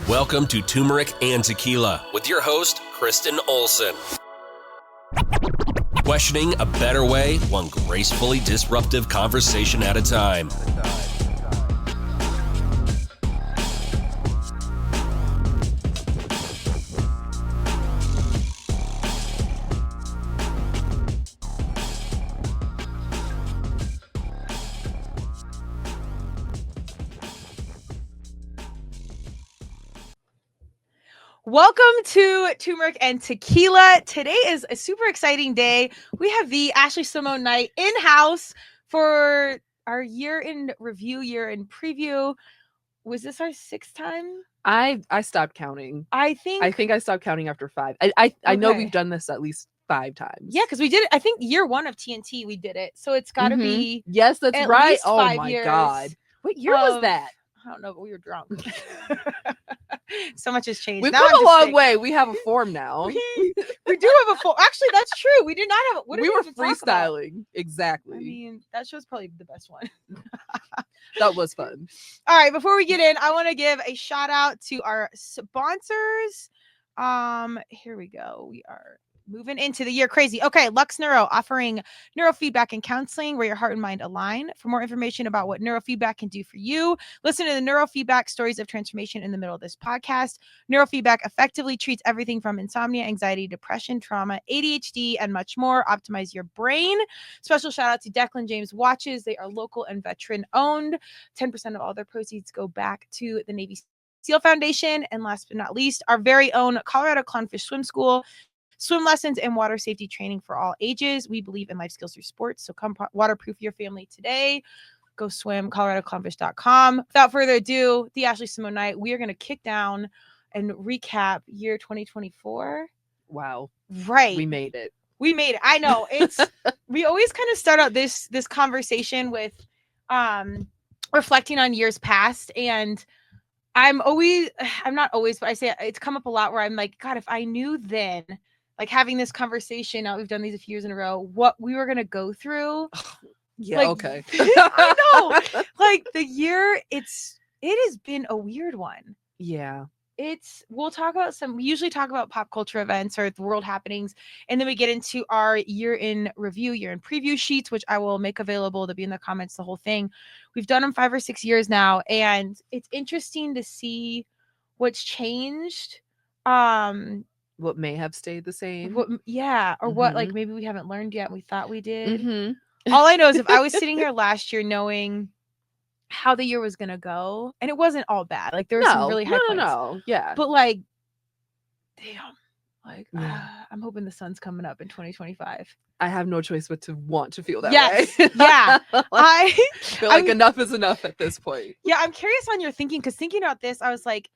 Welcome to Turmeric and Tequila with your host, Kristen Olson. Questioning a better way, one gracefully disruptive conversation at a time. Welcome to Turmeric and Tequila. Today is a super exciting day. We have the Ashley Simone Knight in-house for our year in review, year in preview. Was this our sixth time? I stopped counting. I think I stopped counting after 5. I know we've done this at least 5 times. Yeah, because we did it. I think year 1 of TNT we did it. So it's got to be yes, that's at right. least Oh 5 my years god, what year was that? I don't know, but we were drunk. So much has changed. We've Now come a long way. We have a form now. we do have a form. Actually, that's true. We did not have. What did we were even talk about? freestyling. Exactly. I mean, that show's probably the best one. That was fun. All right, before we get in, I want to give a shout out to our sponsors. Here we go. We are moving into the year crazy. Okay, Lux Neuro offering neurofeedback and counseling where your heart and mind align. For more information about what neurofeedback can do for you, listen to the Neurofeedback Stories of Transformation in the middle of this podcast. Neurofeedback effectively treats everything from insomnia, anxiety, depression, trauma, ADHD, and much more. Optimize your brain. Special shout out to Declan James Watches. They are local and veteran owned. 10% of all their proceeds go back to the Navy SEAL Foundation. And last but not least, our very own Colorado Clownfish Swim School. Swim lessons and water safety training for all ages. We believe in life skills through sports. So come waterproof your family today. Go swim, coloradoclownfish.com. Without further ado, the Ashley Simone Knight. We are going to kick down and recap year 2024. Wow. Right. We made it. I know. It's we always kind of start out this conversation with reflecting on years past, and I'm not always, but I say it's come up a lot where I'm like, God, if I knew then, like having this conversation, now we've done these a few years in a row, what we were going to go through. Yeah. Like, okay. I know. Like the year, it has been a weird one. Yeah. We usually talk about pop culture events or the world happenings. And then we get into our year in review, year in preview sheets, which I will make available to be in the comments, the whole thing. We've done them 5 or 6 years now. And it's interesting to see what's changed. What may have stayed the same. What like maybe we haven't learned yet and we thought we did. Mm-hmm. All I know is if I was sitting here last year knowing how the year was gonna go, and it wasn't all bad. Like there were some really high points. No, yeah. But like, damn, like I'm hoping the sun's coming up in 2025. I have no choice but to want to feel that way. Yeah. I feel like enough is enough at this point. Yeah, I'm curious on your thinking, because thinking about this, I was like,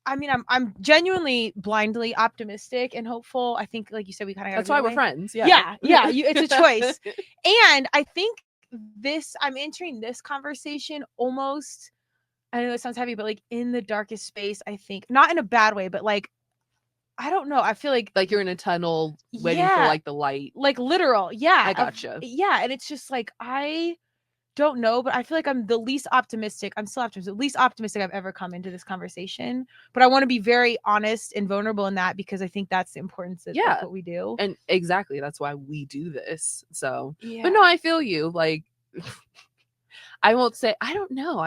I mean, I'm genuinely blindly optimistic and hopeful. I think, like you said, we kind of that's why we're friends. Yeah. It's a choice. And I think I'm entering this conversation almost, I know it sounds heavy, but like in the darkest space, I think, not in a bad way, but like, I don't know. I feel like you're in a tunnel waiting for like the light. Like literal. Yeah. I gotcha. Yeah. And it's just like, I don't know, but I feel like I'm the least optimistic. I'm still optimistic, the least optimistic I've ever come into this conversation. But I want to be very honest and vulnerable in that, because I think that's the importance of what we do. And exactly, that's why we do this. So, yeah. But no, I feel you. Like, I won't say, I don't know.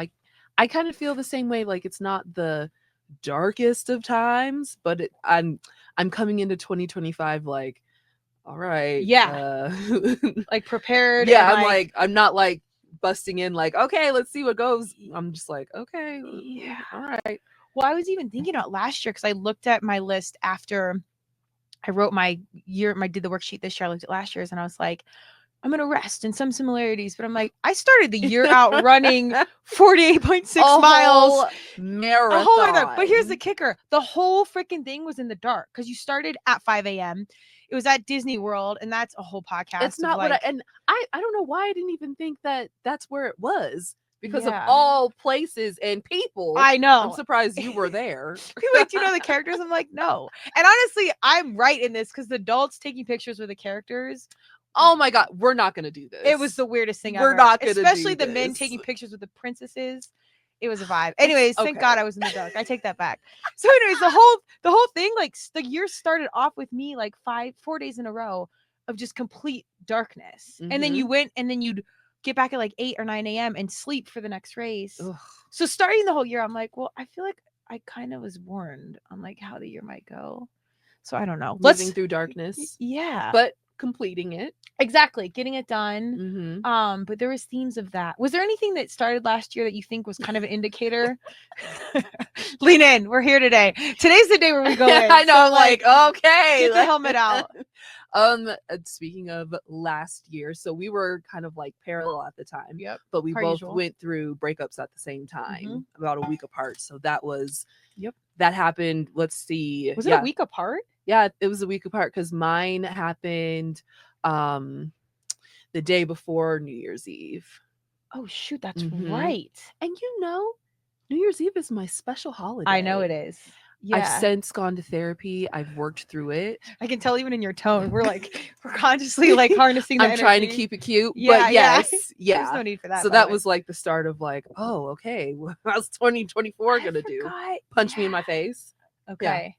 I kind of feel the same way. Like, it's not the darkest of times, but I'm coming into 2025 like, all right. Yeah. Like prepared. Yeah. I'm not like busting in like, okay, let's see what goes. I'm just like, okay, yeah, all right. Well, I was even thinking about last year, because I looked at my list after I wrote did the worksheet this year. I looked at last year's and I was like, I'm gonna rest and some similarities, but I'm like, I started the year out running 48.6 miles, marathon. But here's the kicker: the whole freaking thing was in the dark, because you started at 5 a.m. It was at Disney World, and that's a whole podcast. It's not I don't know why I didn't even think that that's where it was, because of all places and people. I know. I'm surprised you were there. People like, do you know the characters? I'm like, no. And honestly, I'm right in this, because the adults taking pictures with the characters. Oh my God, we're not going to do this. It was the weirdest thing ever. We're not going to do especially the men taking pictures with the princesses. It was a vibe. Anyways, thank Okay. God I was in the dark. I take that back. So anyways, the whole thing, like the year started off with me like 4 days in a row of just complete darkness. And then you went and then you'd get back at like 8 or 9 a.m. and sleep for the next race. Ugh. So starting the whole year, I'm like, well, I feel like I kind of was warned on like how the year might go. So I don't know. Living through darkness, Yeah. but completing it. Exactly. Getting it done. Mhm. But there was themes of that. Was there anything that started last year that you think was kind of an indicator? Lean in. We're here today. Today's the day where we go in. I know. So, I'm like, okay. get the helmet out. Speaking of last year, so we were kind of like parallel at the time. Yep. But we Per both usual. went through breakups at the same time, about a week apart. So that was, Yep. That happened. Let's see. Was it a week apart? Yeah, it was a week apart because mine happened the day before New Year's Eve. Oh shoot, that's Mhm. right. And New Year's Eve is my special holiday. I know it is. Yeah. I've since gone to therapy. I've worked through it. I can tell even in your tone. We're consciously like harnessing the I'm trying to energy. keep it cute. Yeah, but yeah. yes. Yeah. There's no need for that. So by the that way. was like the start of like, oh, okay. How's 2024 gonna do? forgot. Punch me in my face. Okay.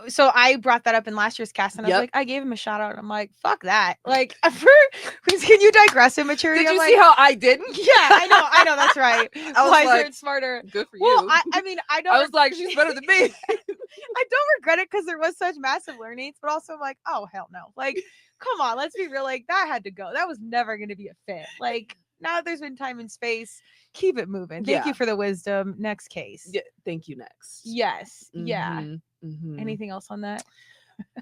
So I brought that up in last year's cast, and I was Yep. like, I gave him a shout out. I'm like, fuck that. Like, can you digress immaturity? Did I'm you like, see how I didn't? Yeah, I know, that's right. was Wiser like, and smarter. Good for Well, you. I mean, I don't. I was like, she's better than me. I don't regret it because there was such massive learnings, but also I'm like, oh hell no. Like, come on, let's be real. Like, that had to go. That was never going to be a fit. Like, now that there's been time and space, keep it moving. Thank you Yeah. for the wisdom. Next case. Yeah, thank you. Next. Yes. Yeah. Mhm, mhm. Anything else on that?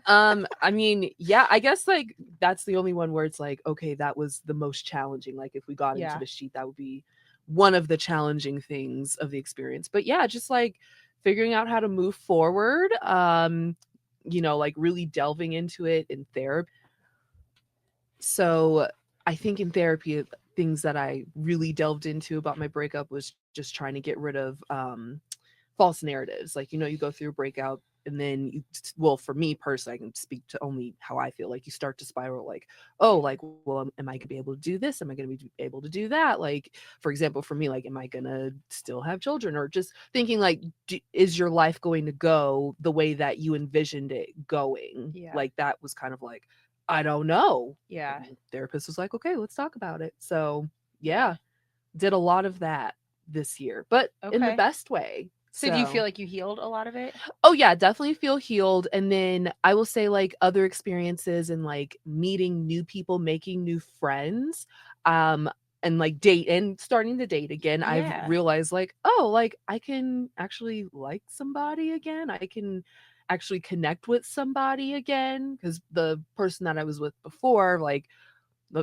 I mean, yeah, I guess like that's the only one where it's like, okay, that was the most challenging. Like if we got Yeah. into the sheet, that would be one of the challenging things of the experience. But yeah, just like figuring out how to move forward, like really delving into it in therapy. So I think in therapy, things that I really delved into about my breakup was just trying to get rid of false narratives. Like, you go through a breakout and then for me personally, I can speak to only how I feel. Like you start to spiral like, oh, like, well, am I going to be able to do this? Am I going to be able to do that? Like, for example, for me, like, am I going to still have children? Or just thinking like, is your life going to go the way that you envisioned it going? Yeah. Like that was kind of like, I don't know. Yeah. And the therapist was like, okay, let's talk about it. So yeah, did a lot of that this year, but in the Okay. best way. So do you feel like you healed a lot of it? Oh yeah, definitely feel healed. And then I will say like other experiences and like meeting new people, making new friends, and like starting to date again. Yeah. I've realized like, oh, like I can actually like somebody again. I can actually connect with somebody again. Because the person that I was with before, like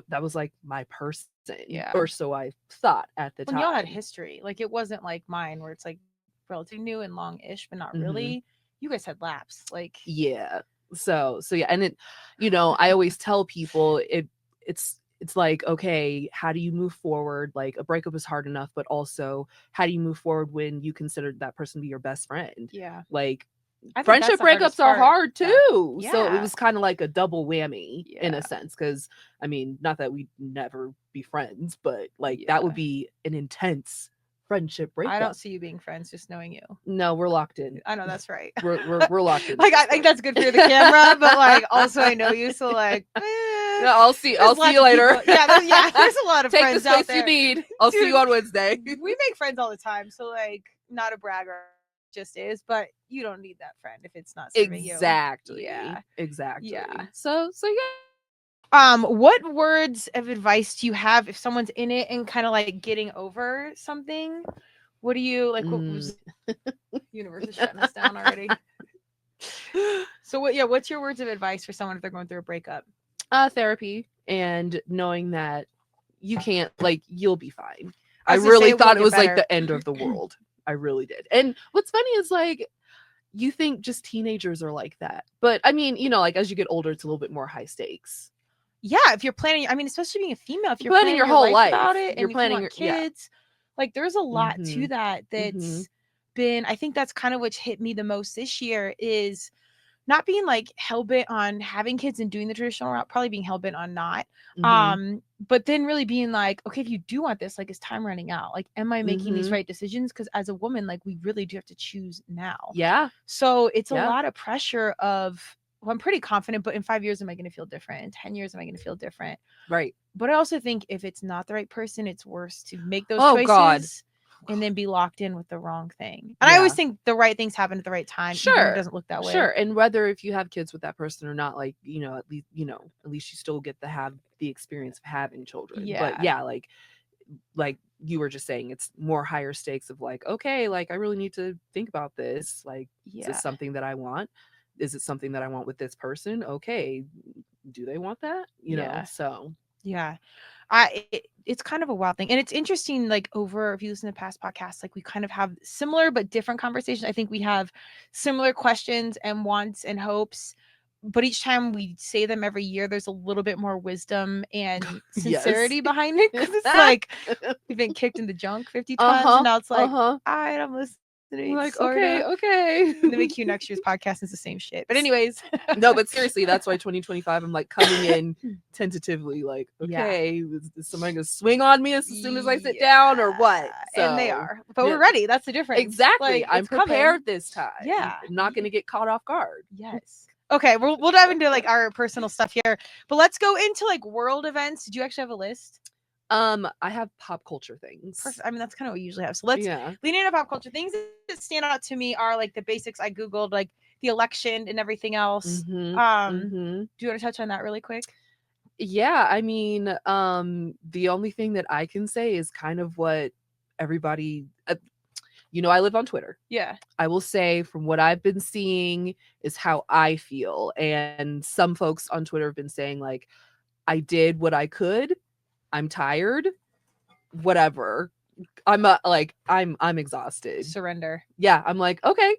that was like my person. Yeah. Or so I thought at the time. When y'all had history, like it wasn't like mine where it's like relatively new and long-ish, but not really. You guys had laps. Like yeah. So yeah, and it, I always tell people it's like, okay, how do you move forward? Like a breakup is hard enough, but also how do you move forward when you consider that person to be your best friend? Yeah. Like I think friendship that's the hardest breakups are part. hard too. Yeah. So it was kind of like a double whammy in Yeah. a sense. Cause I mean, not that we'd never be friends, but like that would be an intense friendship breakup. I don't see you being friends, just knowing you. No, we're locked in. I know that's right. We're locked in. Like I think that's good for the camera, but like also I know you, so like No, I'll see there's you lots of later. people- yeah, there's a lot of Take friends the space out there. you need. I'll see Dude, you on Wednesday. We make friends all the time, so like not a bragger, just is, but you don't need that friend if it's not serving you. Exactly. Yeah. Exactly. Yeah. So yeah. What words of advice do you have if someone's in it and kind of like getting over something? What do you like? What was universe is shutting us down already? So what's your words of advice for someone if they're going through a breakup? Therapy and knowing that you can't, like, you'll be fine. I I was gonna say really it thought will it was get like better. the end of the world. I really did. And what's funny is like you think just teenagers are like that. But I mean, like as you get older, it's a little bit more high stakes. Yeah, if you're planning, I mean, especially being a female, if you're Planning planning your whole life about it, and you're if planning you want your kids, like there's a lot to Mhm. that that's been. I think that's kind of what's hit me the most this year is not being like hell-bent on having kids and doing the traditional route, probably being hell-bent on not. Mhm. But then really being like, okay, if you do want this, like, is time running out? Like, am I making these Mhm. right decisions? Because as a woman, like, we really do have to choose now. Yeah. So it's a Yeah. lot of pressure of, well, I'm pretty confident, but in 5 years, am I going to feel different? In 10 years, am I going to feel different? Right. But I also think if it's not the right person, it's worse to make those Oh, choices God. and then be locked in with the wrong thing. And I always Yeah. think the right things happen at the right time, even when it doesn't look that way. Sure. And whether if you have kids with that person or not, like, at least, at least you still get to have the experience of having children. But Yeah. yeah, like you were just saying, it's more higher stakes of like, okay, like I really need to think about this. Like, is Yeah. this something that I want? Is it something that I want with this person? Okay. Do they want that? You know, Yeah. so Yeah. It's kind of a wild thing. And it's interesting, like, over, if you listen to past podcasts, like, we kind of have similar but different conversations. I think we have similar questions and wants and hopes, but each time we say them every year, there's a little bit more wisdom and sincerity behind it. Because it's like we've been kicked in the junk 50 times, and now it's like, all right, I'm listening. Like, sorta. okay. And then we cue next year's podcast, it's the same shit. But anyways. No, but seriously, that's why 2025, I'm like coming in tentatively, like, Yeah. okay, is somebody gonna swing on me as soon as I sit down or what? And they So, are, but yeah. we're ready. That's the difference. Exactly. Like, I'm it's coming. prepared this time. Yeah. I'm not gonna get caught off guard. Yes. Okay, we'll dive into like our personal stuff here, but let's go into like world events. Did you actually have a list? I have pop culture things. Perfect. I mean, that's kind of what we usually have. So let's Yeah. lean into pop culture. Things that stand out to me are like the basics I Googled, like the election and everything else. Do you want to touch on that really quick? Yeah, I mean, the only thing that I can say is kind of what everybody, I live on Twitter. Yeah. I will say from what I've been seeing is how I feel. And some folks on Twitter have been saying like, I did what I could. I'm tired. Whatever. I'm exhausted. Surrender. Yeah. I'm like, okay,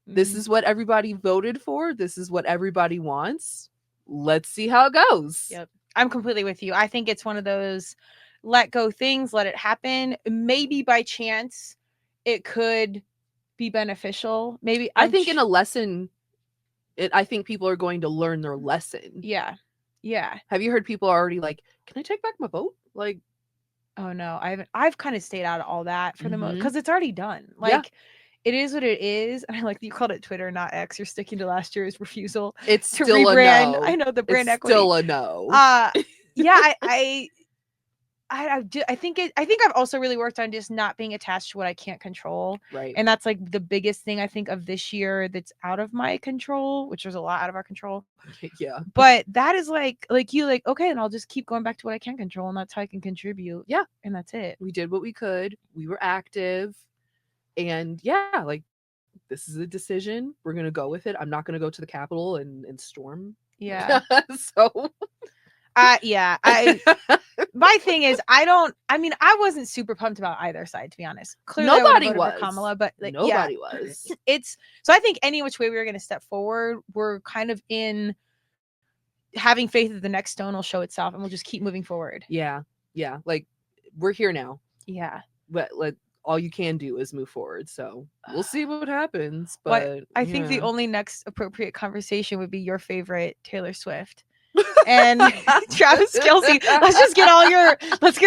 this is what everybody voted for. This is what everybody wants. Let's see how it goes. Yep. I'm completely with you. I think it's one of those let go things, let it happen. Maybe by chance it could be beneficial. Maybe I think in a lesson, I think people are going to learn their lesson. Yeah. Yeah. Have you heard people already like, can I take back my vote? Like, oh no, I've kind of stayed out of all that for the most, because it's already done. Like, yeah. It is what it is. And I like that you called it Twitter, not X. You're sticking to last year's refusal. It's to still rebrand. A no. I know the brand it's equity. Still a no. Yeah, I think I've also really worked on just not being attached to what I can't control. Right. And that's like the biggest thing I think of this year that's out of my control, which there's a lot out of our control. Yeah. But that is like you like, okay, and I'll just keep going back to what I can control, and that's how I can contribute. Yeah. And that's it. We did what we could. We were active. And yeah, like this is a decision. We're gonna go with it. I'm not gonna go to the Capitol and storm. Yeah. So yeah. My thing is, I wasn't super pumped about either side, to be honest. Clearly nobody I was for Kamala, but like, nobody was. So I think any which way we were going to step forward, we're kind of in having faith that the next stone will show itself, and we'll just keep moving forward. Yeah. Like we're here now. Yeah. But all you can do is move forward. So we'll see what happens. But I think the only next appropriate conversation would be your favorite Taylor Swift and Travis Kelce. Let's get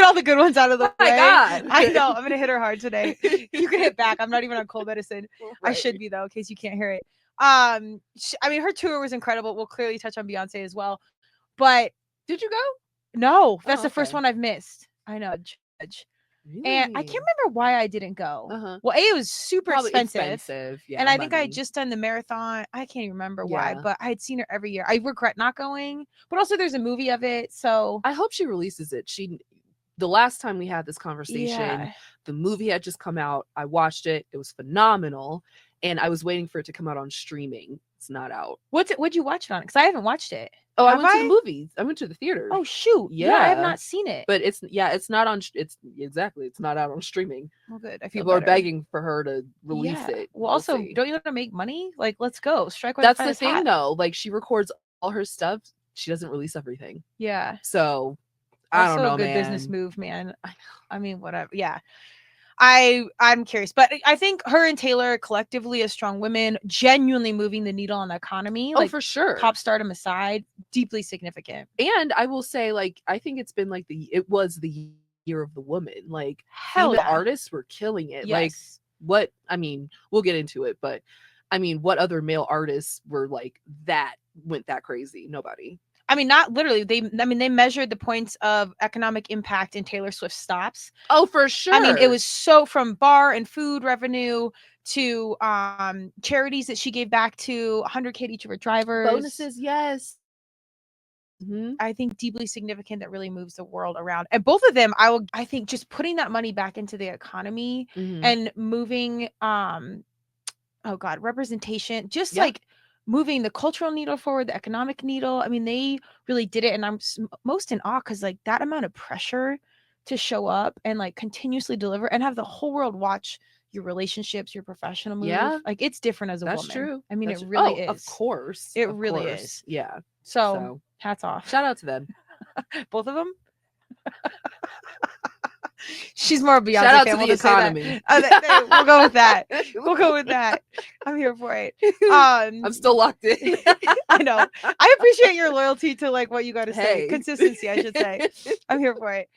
all the good ones out of the way. My God. I know I'm gonna hit her hard today. You can hit back. I'm not even on cold medicine. Right. I should be though, in case you can't hear it. I mean, her tour was incredible. We'll clearly touch on Beyonce as well. But did you go? No, that's the okay. first one I've missed. I know, judge. Really? And I can't remember why I didn't go. Uh-huh. Well, it was super expensive. Yeah, and I think I had just done the marathon. I can't even remember why, Yeah. but I had seen her every year. I regret not going, but also there's a movie of it. So I hope she releases it. The last time we had this conversation, yeah. the movie had just come out. I watched it. It was phenomenal. And I was waiting for it to come out on streaming. It's not out. What'd you watch it on? Because I haven't watched it. Oh, Have I went to the movies. I went to the theater. Oh shoot. Yeah, I have not seen it. But it's not on. It's exactly. It's not out on streaming. Well, good. I feel People are better. begging for her to release it. Well, also, see. don't you want to make money? Like, let's go. Strike while That's the the thing, hot. though. Like, she records all her stuff. She doesn't release everything. Yeah. So I don't know, a good man. business move, man. I mean, whatever. Yeah. I'm curious, but I think her and Taylor collectively as strong women, genuinely moving the needle on the economy, Oh, like for sure. pop stardom aside, deeply significant. And I will say, like, I think it's been like it was the year of the woman. Like, Hell female yeah. artists were killing it. Like, Yes. what, I mean, we'll get into it, but I mean, what other male artists were like that went that crazy? Nobody. I mean, not literally. They measured the points of economic impact in Taylor Swift stops. Oh, for sure. I mean, it was so from bar and food revenue to charities that she gave back to, 100K to each of her drivers. bonuses. Yes. I think deeply significant that really moves the world around. And both of them, I think just putting that money back into the economy and moving representation, just like moving the cultural needle forward, the economic needle. I mean, they really did it. And I'm most in awe because like that amount of pressure to show up and like continuously deliver and have the whole world watch your relationships, your professional move. Yeah. Like it's different as a That's woman. true. I mean, That's it really true. is. Of course. It Of really course. is. Yeah. So hats off. Shout out to them. Both of them. She's more Beyonce. Shout out fan. to We'll the economy. We'll go with that. We'll go with that. I'm here for it. I'm still locked in. I know. I appreciate your loyalty to like what you got to say. Hey. Consistency, I should say. I'm here for it.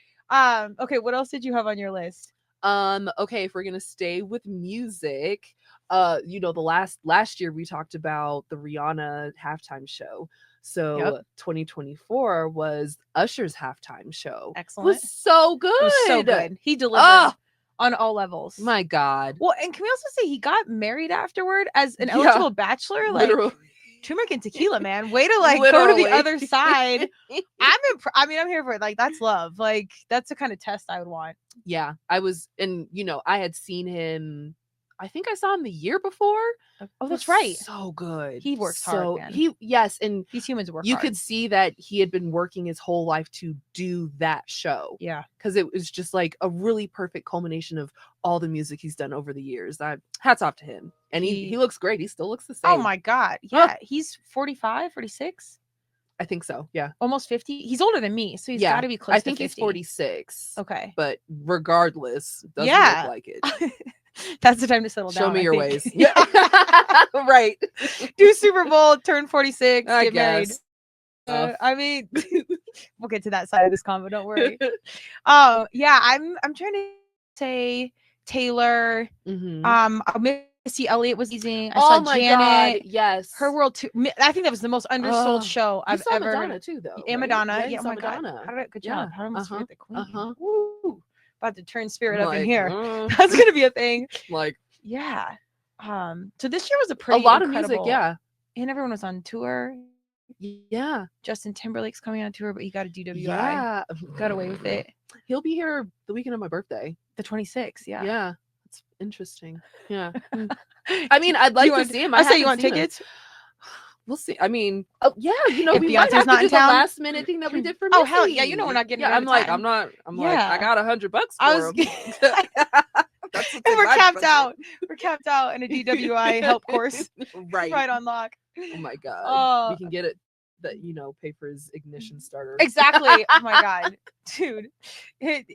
Okay, what else did you have on your list? Okay, if we're gonna stay with music, the last year we talked about the Rihanna halftime show. So 2024 was Usher's halftime show. Excellent. It was so good. It was so good. He delivered on all levels. My God. Well, and can we also say he got married afterward as an eligible bachelor? Like Literally. Turmeric and Tequila, man. Way to like go to the other side. I'm here for it. Like that's love. Like that's the kind of test I would want. Yeah, I was, and I had seen him. I think I saw him the year before. Oh, that's right. So good. He works hard, man. And these humans work you hard. could see that he had been working his whole life to do that show. Yeah. Because it was just like a really perfect culmination of all the music he's done over the years. Hats off to him. And he looks great. He still looks the same. Oh my God. Yeah. He's 45, 46. I think so. Yeah. Almost 50. He's older than me. So he's got to be close to 50. I think he's 46. Okay. But regardless, doesn't look like it. That's the time to settle down. Show me your ways. Yeah. Right. Do Super Bowl, turn 46, get married. I mean, we'll get to that side of this convo. Don't worry. Yeah, I'm trying to say Taylor. Missy Elliott was amazing. I saw Janet. God, yes. Her World too. I think that was the most undersold show I've ever. Madonna too, though. And Madonna. Right? Yeah, oh my Madonna. God. Good job. How do I forget the queen? Woo. About to turn spirit up in here. That's gonna be a thing. Like, yeah. So this year was a lot of music, yeah. And everyone was on tour. Yeah. Justin Timberlake's coming on tour, but he got a DWI. Yeah. Got away with it. He'll be here the weekend of my birthday. The 26th, yeah. Yeah. It's interesting. Yeah. I mean, I'd like to see him. I say you want tickets? We'll see. I mean, we Beyonce's might have not to in do town? the last minute thing that we did for Missy. Oh hell yeah! You know we're not getting. Yeah, I'm like, I got $100 for him. And we're capped out. We're capped out in a DWI help course. Right on lock. Oh my God. We can get it that pay for his ignition starter. Exactly. Oh my God, dude.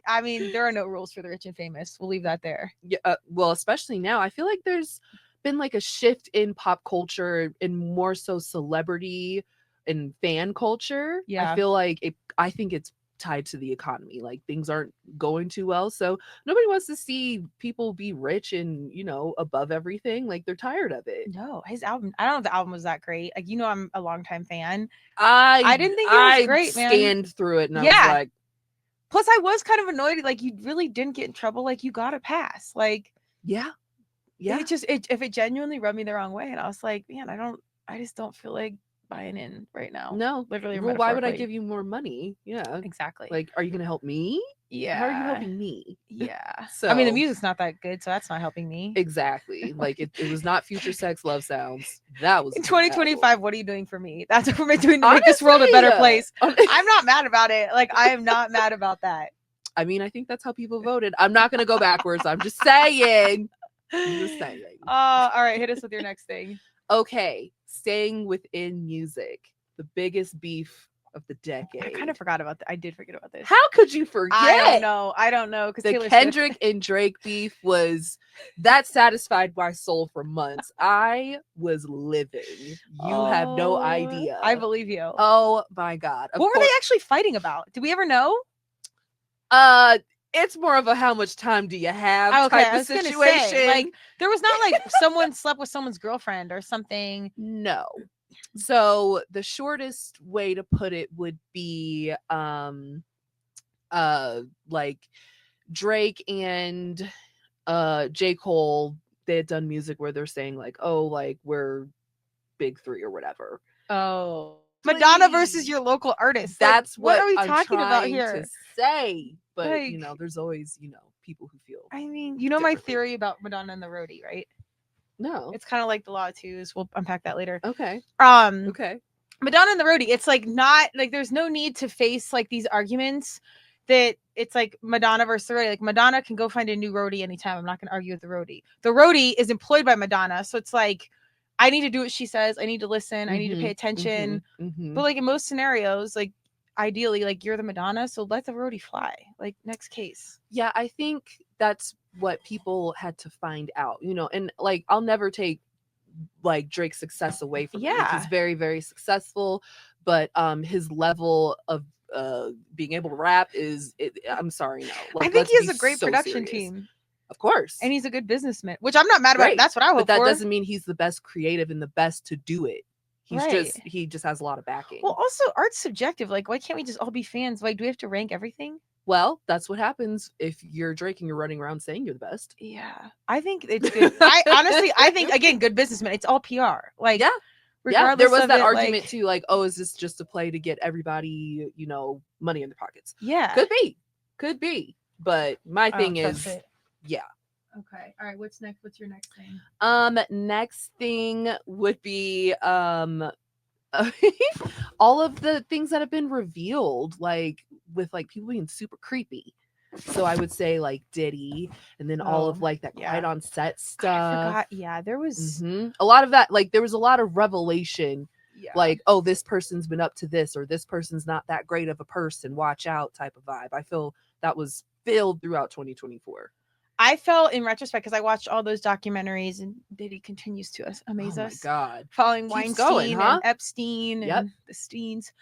I mean, there are no rules for the rich and famous. We'll leave that there. Yeah. Well, especially now, I feel like there's been like a shift in pop culture and more so celebrity and fan culture. Yeah. I feel like I think it's tied to the economy. Like things aren't going too well. So nobody wants to see people be rich and, above everything. Like they're tired of it. No, his album, I don't know if the album was that great. Like, I'm a longtime fan. I didn't think it was great, man. I scanned through it and I was like. Plus I was kind of annoyed. Like you really didn't get in trouble. Like you got a pass. Like. Yeah. Yeah. If it genuinely rubbed me the wrong way. And I was like, man, I just don't feel like buying in right now. No, literally. Well, why would I give you more money? Yeah, exactly. Like, are you going to help me? Yeah. How are you helping me? Yeah. So I mean, the music's not that good, so that's not helping me. Exactly. Like it was not Future Sex Love Sounds. That was in 2025. What are you doing for me? That's what we're doing to make this world a better place. I'm not mad about it. Like I am not mad about that. I mean, I think that's how people voted. I'm not going to go backwards. I'm just saying. All right, hit us with your next thing. Okay, staying within music, the biggest beef of the decade. I kind of forgot about that. I did forget about this. How could you forget? I don't know. Because The Taylor Kendrick Swift. and Drake beef was that satisfied my soul for months. I was living. You have no idea. I believe you. Oh my God. Of What were course- they actually fighting about? Do we ever know? It's more of a how much time do you have Okay, type I of was gonna situation. say, like, there was not like someone slept with someone's girlfriend or something. No. So the shortest way to put it would be like Drake and J. Cole, they had done music where they're saying like, oh, like we're big three or whatever. Oh, Madonna versus Please. your local artist. That's like, what are we I'm talking about trying here? to say. But Like, there's always, people who feel. I mean, you know my differently. theory about Madonna and the roadie, right? No. It's kind of like the law of twos. We'll unpack that later. Okay. Okay. Madonna and the roadie, it's like not like there's no need to face like these arguments that it's like Madonna versus the roadie. Like Madonna can go find a new roadie anytime. I'm not going to argue with the roadie. The roadie is employed by Madonna, so it's like I need to do what she says. I need to listen. I need to pay attention. But like in most scenarios, like ideally, like you're the Madonna, so let the roadie fly. Like next case. Yeah, I think that's what people had to find out, and like I'll never take like Drake's success away from him. Like, he's very, very successful, but his level of being able to rap I'm sorry, no. Like, I think he has a great production team. Of course. And he's a good businessman, which I'm not mad about. That's what I hope But that for. doesn't mean he's the best creative and the best to do it. He just has a lot of backing. Well, also art's subjective. Like, why can't we just all be fans? Like, do we have to rank everything? Well, that's what happens if you're Drake and you're running around saying you're the best. Yeah. I think it's good. I think again, good businessman. It's all PR. Like, yeah. Regardless there was of that it, argument like, too, like, oh, is this just a play to get everybody, money in their pockets? Yeah. Could be. But my thing is, yeah. Okay. All right. What's next? What's your next thing? Next thing would be all of the things that have been revealed, like with like people being super creepy. So I would say like Diddy, and then all of like that quiet on set stuff. I forgot. Yeah, there was a lot of that. Like there was a lot of revelation. Yeah. Like, oh, this person's been up to this, or this person's not that great of a person. Watch out, type of vibe. I feel that was filled throughout 2024. I felt in retrospect because I watched all those documentaries, and Diddy continues to amaze us. Oh my God, following Weinstein and Epstein and the Steens.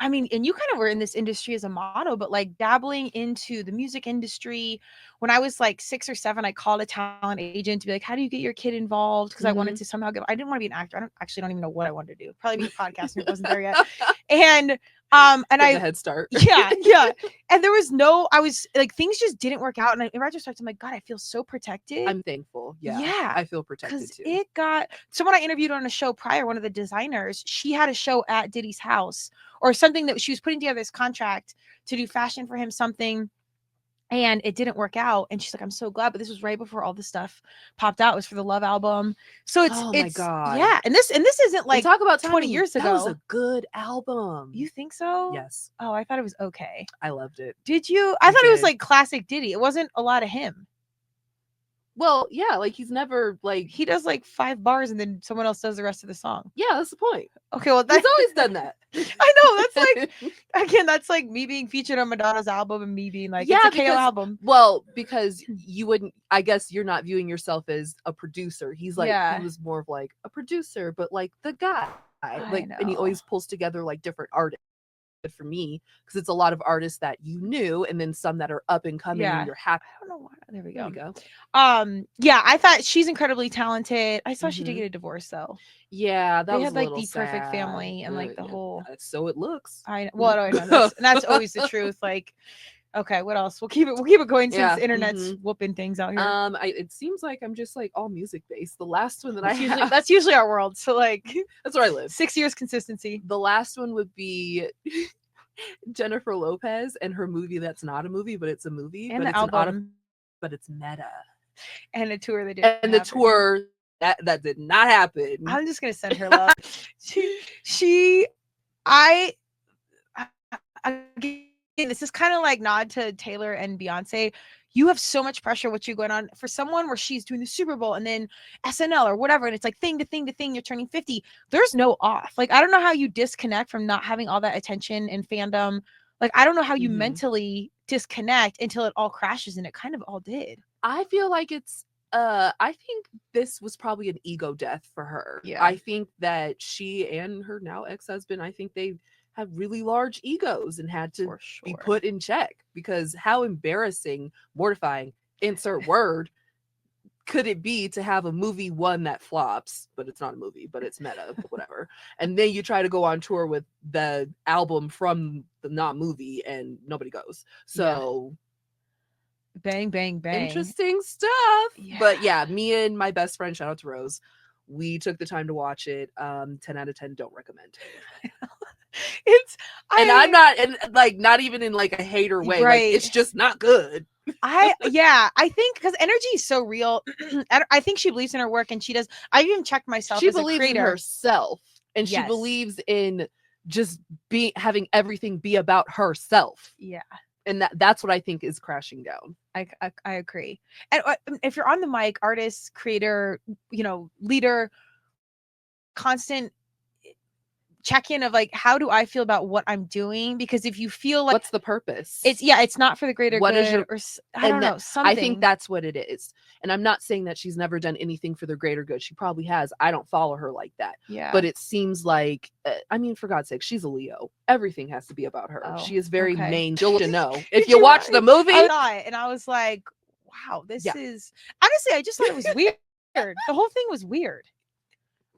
I mean, and you kind of were in this industry as a model, but like dabbling into the music industry. When I was like 6 or 7, I called a talent agent to be like, how do you get your kid involved? Because I wanted to somehow I didn't want to be an actor. I don't even know what I wanted to do. Probably be a podcaster. It wasn't there yet. And I a head start. yeah. And there was I was like, things just didn't work out. And in retrospect, I'm like, God, I feel so protected. I'm thankful. Yeah. I feel protected too. Someone I interviewed on a show prior, one of the designers, she had a show at Diddy's house or something that she was putting together this contract to do fashion for him, something. And it didn't work out. And she's like, I'm so glad. But this was right before all this stuff popped out. It was for the Love album. So it's, my God. Yeah. And this isn't like talk about 20 years ago. That was a good album. You think so? Yes. Oh, I thought it was okay. I loved it. Did you? I thought it was like classic Diddy. It wasn't a lot of him. Well, yeah, like he's never like he does like 5 bars and then someone else does the rest of the song. Yeah, that's the point. Okay, well he's always done that. I know, that's like again, that's like me being featured on Madonna's album and me being like, it's a KO album. Well, because you wouldn't, I guess you're not viewing yourself as a producer. He's like he was more of like a producer, but like the guy. Like and he always pulls together like different artists. For me, because it's a lot of artists that you knew and then some that are up and coming and you're happy. I don't know why. There we go. Yeah, I thought she's incredibly talented. I saw she did get a divorce though. Yeah, they had like the perfect family and like the whole so it looks. I know that's always the truth. Like, okay, what else? We'll keep it going since the internet's whooping things out here. It seems like I'm just like all music based. The last one that that's usually our world. So like that's where I live. 6 years consistency. The last one would be Jennifer Lopez and her movie that's not a movie, but it's a movie. And but the album. But it's meta. And the tour they did. And the tour that did not happen. I'm just gonna send her love. Again, this is kind of like nod to Taylor and Beyonce. you have so much pressure what you're going on for someone where she's doing the Super Bowl and then SNL or whatever, and it's like thing to thing to thing, you're turning 50. There's no off. Like, I don't know how you disconnect from not having all that attention and fandom. Like, I don't know how you mentally disconnect until it all crashes, and it kind of all did. I feel like it's I think this was probably an ego death for her. Yeah. I think that she and her now ex-husband, I think they have really large egos and had to be put in check, because how embarrassing, mortifying, insert word, could it be to have a movie one that flops, but it's not a movie, but it's meta, whatever. And then you try to go on tour with the album from the not movie and nobody goes. So bang, bang, bang. Interesting stuff. But yeah, me and my best friend, shout out to Rose, we took the time to watch it. 10 out of 10, don't recommend. I'm not, and like, not even in like a hater way. Right. Like, it's just not good. I think because energy is so real. I think she believes in her work, and she does. I even checked myself. She as believes a creator. in herself, and she believes in just having everything be about herself. Yeah. And that's what I think is crashing down. I agree. And if you're on the mic, artist, creator, leader, constant check-in of like, how do I feel about what I'm doing? Because if you feel like, what's the purpose? It's not for the greater what good, is your, or I don't know, something. I think that's what it is. And I'm not saying that she's never done anything for the greater good. She probably has. I don't follow her like that. Yeah. But it seems like, I mean, for God's sake, she's a Leo. Everything has to be about her. She is very main. You'll know. If you watch the movie. I saw it and I was like, wow, this is, honestly, I just thought it was weird. The whole thing was weird.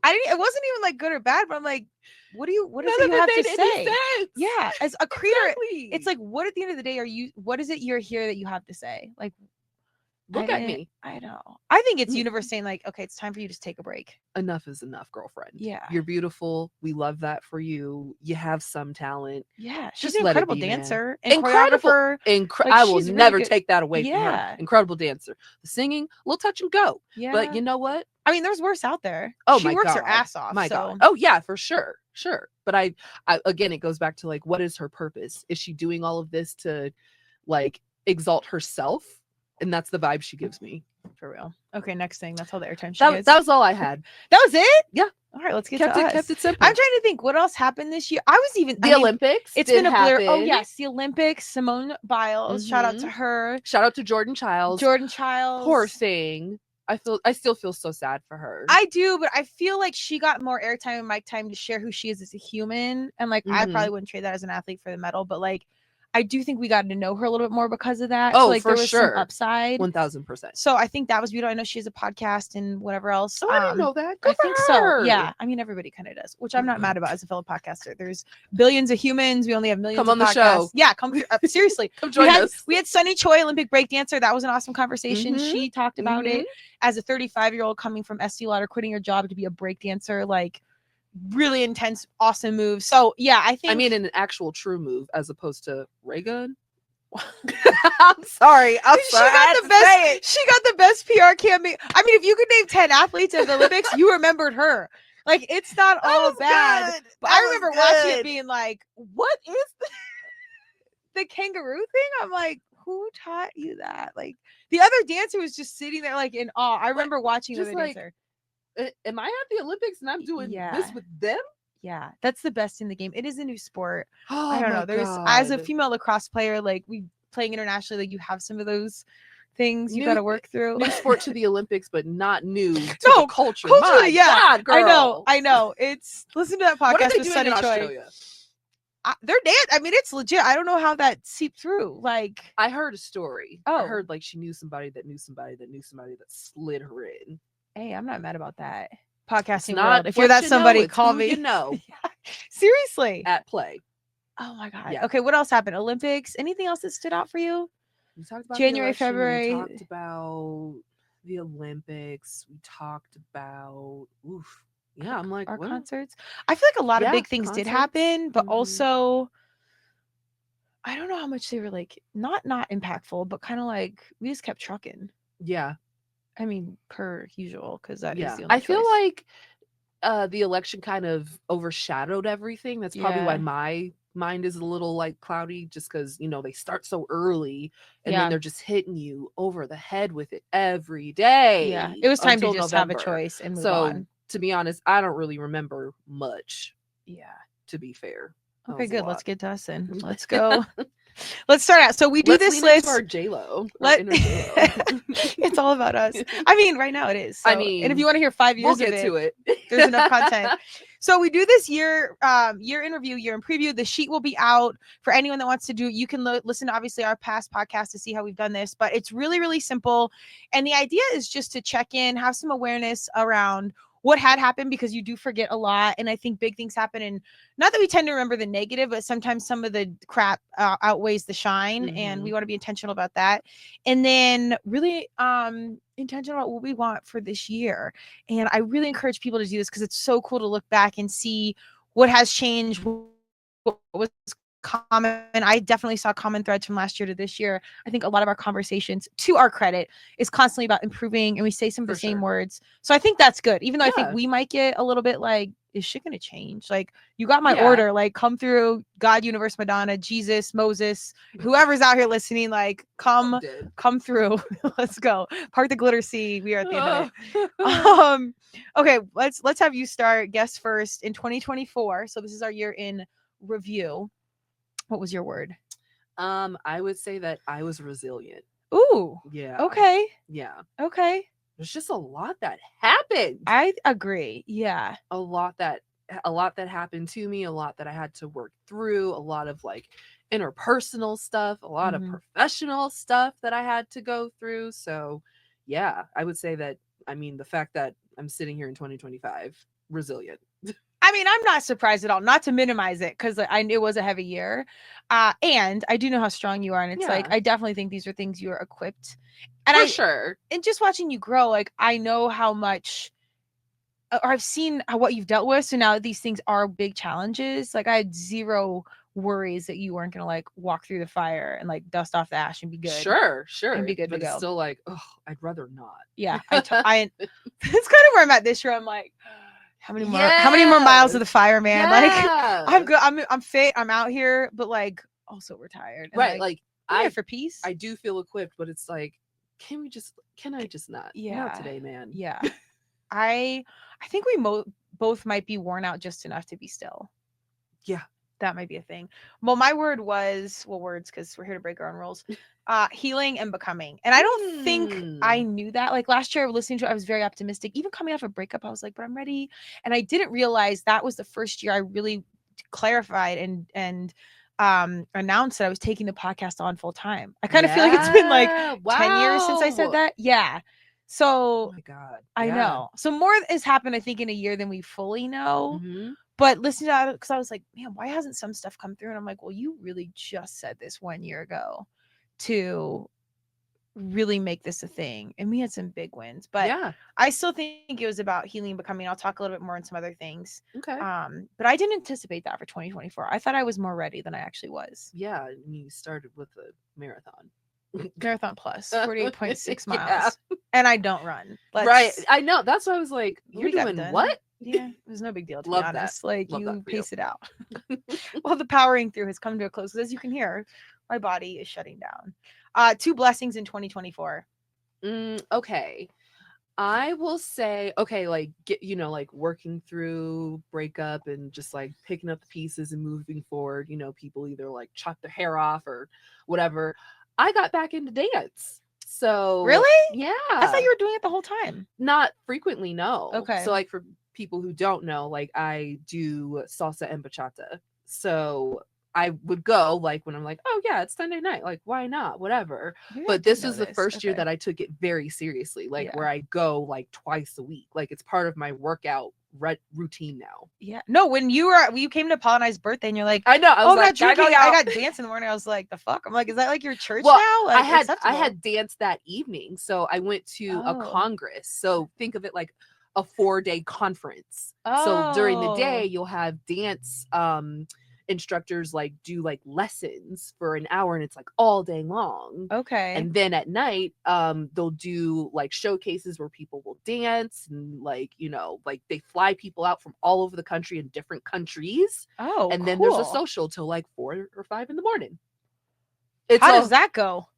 It wasn't even like good or bad, but I'm like, what do you have to say? Yeah, as a creator, it's like, what at the end of the day what is it you're here that you have to say? Like, look at me. I know. I think it's universe saying like, okay, it's time for you to take a break. Enough is enough, girlfriend. Yeah. You're beautiful. We love that for you. You have some talent. Yeah. She's an incredible dancer. And incredible. I will never really take that away from her. Incredible dancer. The singing, a little touch and go. Yeah. But you know what? I mean, there's worse out there. Oh, she works her ass off. My God. Oh yeah, for sure. Sure. But I again, it goes back to like, what is her purpose? Is she doing all of this to like exalt herself? And that's the vibe she gives me. For real. Okay, next thing. That's all the airtime she gets. That was all I had. That was it? Yeah. All right, let's get to us. Kept it simple. I'm trying to think what else happened this year. The Olympics. It's been a blur. Oh yes, the Olympics. Simone Biles. Shout out to her. Shout out to Jordan Childs. Poor thing. I still feel so sad for her. I do, but I feel like she got more airtime and mic time to share who she is as a human. And like, I probably wouldn't trade that as an athlete for the medal, but like, I do think we got to know her a little bit more because of that. Oh, so, like, for there was sure. some upside. 1000%. So I think that was beautiful. I know she has a podcast and whatever else. Oh, I didn't know that. Good I think so. Yeah. I mean, everybody kind of does, which I'm not mad about as a fellow podcaster. There's billions of humans. We only have millions. Come on of the podcasts. show. Yeah. Come seriously. Come join us. We had Sunny Choi, Olympic breakdancer. That was an awesome conversation. She talked about it as a 35-year-old coming from Estee Lauder, quitting her job to be a breakdancer. Like, really intense, awesome move. So yeah, I think. I mean, an actual true move as opposed to ray gun. I'm sorry. She got the best PR campaign. I mean, if you could name 10 athletes of the Olympics, you remembered her. Like, it's not all bad. Good. But I remember watching it being like, what is the kangaroo thing? I'm like, who taught you that? Like, the other dancer was just sitting there like in awe. I remember watching the other dancer. Am I at the Olympics and I'm doing this with them? Yeah, that's the best in the game. It is a new sport. Oh, I don't know. There's as a female lacrosse player, like we playing internationally, like you have some of those things you got to work through. New sport to the Olympics, but not new to the culture. Culturally, yeah. God, girl. I know. It's listen to that podcast with Sunny Choi. Australia? They're dead. I mean, it's legit. I don't know how that seeped through. Like, I heard a story. Oh. I heard like she knew somebody that knew somebody that knew somebody that slid her in. Hey, I'm not mad about that. Podcasting world. If you're that somebody, call me. You know. Seriously. At play. Oh my God. Yeah. Okay, what else happened? Olympics? Anything else that stood out for you? We talked about January, February. We talked about the Olympics. We talked about I'm like our concerts. I feel like a lot of big things did happen, but also I don't know how much they were like not impactful, but kind of like we just kept trucking. Yeah. I mean, per usual, because that is the only I feel choice. like the election kind of overshadowed everything. That's probably why my mind is a little like cloudy just because, you know, they start so early and Yeah. then they're just hitting you over the head with it every day. Yeah. It was time to until just have a November. choice and move So on. to be honest, I don't really remember much, Yeah. to be fair. That Okay, was a good. lot. Let's get to us in. Let's go. Let's start out. So we do Let's this lean into list. our J-Lo, our Let inner J-Lo. It's all about us. I mean, right now it is. So, I and if mean, you want to hear 5 we'll years get of to it. there's enough content. So we do this year in review, year in preview. The sheet will be out for anyone that wants to do it. You can listen to obviously our past podcasts to see how we've done this, but it's really, really simple. And the idea is just to check in, have some awareness around what had happened, because you do forget a lot. And I think big things happen, and not that we tend to remember the negative, but sometimes some of the crap outweighs the shine, and we want to be intentional about that. And then really intentional about what we want for this year. And I really encourage people to do this because it's so cool to look back and see what has changed, what was common. I definitely saw common threads from last year to this year. I think a lot of our conversations, to our credit, is constantly about improving, and we say some of the same words. So I think that's good, even though I think we might get a little bit like, is shit gonna change? Like, you got my order, like, come through, God, universe, Madonna, Jesus, Moses, whoever's out here listening, like, come through. Let's go. Park the glitter sea. We are at the end of it. Okay, let's have you start. Guess first. In 2024, so this is our year in review. What was your word? I would say that I was resilient. Ooh. Yeah. Okay. Yeah. Okay. There's just a lot that happened. I agree. Yeah. A lot that happened to me, a lot that I had to work through, a lot of like interpersonal stuff, a lot of professional stuff that I had to go through. So yeah, I would say that, I mean, the fact that I'm sitting here in 2025, resilient. I mean, I'm not surprised at all, not to minimize it, because I knew it was a heavy year. And I do know how strong you are. And it's like, I definitely think these are things you are equipped. And For sure. And just watching you grow, like, I know how much, or I've seen what you've dealt with. So now these things are big challenges. Like, I had zero worries that you weren't going to like walk through the fire and like dust off the ash and be good. Sure. And be good but to go. It's still like, oh, I'd rather not. Yeah. It's kind of where I'm at this year. I'm like, how many more miles of the fire, man? Like, I'm good. I'm fit. I'm out here, but like, also we're tired. And right. Like I'm here for peace. I do feel equipped, but it's like, can I just not? Yeah. Not today, man. Yeah. I think we both might be worn out just enough to be still. Yeah. That might be a thing. Well, my word was, words, because we're here to break our own rules. Healing and becoming. And I don't think I knew that. Like, last year, listening to it, I was very optimistic. Even coming off a breakup, I was like, but I'm ready. And I didn't realize that was the first year I really clarified and announced that I was taking the podcast on full time. I kind of feel like it's been like 10 years since I said that. Yeah. So, oh my God. I know. So more has happened, I think, in a year than we fully know. But listening to that, because I was like, man, why hasn't some stuff come through? And I'm like, well, you really just said this 1 year ago to really make this a thing. And we had some big wins. But I still think it was about healing and becoming. I'll talk a little bit more on some other things. Okay. But I didn't anticipate that for 2024. I thought I was more ready than I actually was. Yeah. And you started with a marathon. Marathon plus 48.6 miles. And I don't run. Right. I know. That's why I was like, you're doing what? Yeah, it was no big deal, to be honest. Like, you pace it out. Well, the powering through has come to a close. As you can hear, my body is shutting down. 2 blessings in 2024. Okay. I will say, okay, like, like working through breakup and just like picking up the pieces and moving forward. You know, people either like chop their hair off or whatever. I got back into dance. So really? Yeah. I thought you were doing it the whole time. Not frequently, no. Okay. So like, for people who don't know, like, I do salsa and bachata. So I would go like when I'm like, oh yeah, it's Sunday night, like, why not, whatever. But this was the first year that I took it very seriously, like where I go like twice a week, like it's part of my workout routine now. Yeah. No, when you came to Paul and I's birthday and you're like, I know, I was like, I got dance in the morning. I was like, the fuck? I'm like, is that like your church now? Like, I had dance that evening, so I went to a congress. So think of it like a 4-day conference. So during the day you'll have dance instructors like do like lessons for an hour, and it's like all day long. Okay. And then at night, they'll do like showcases where people will dance, and like, you know, like they fly people out from all over the country in different countries. Oh, and then cool. there's a social till like 4 or 5 in the morning. How does that go?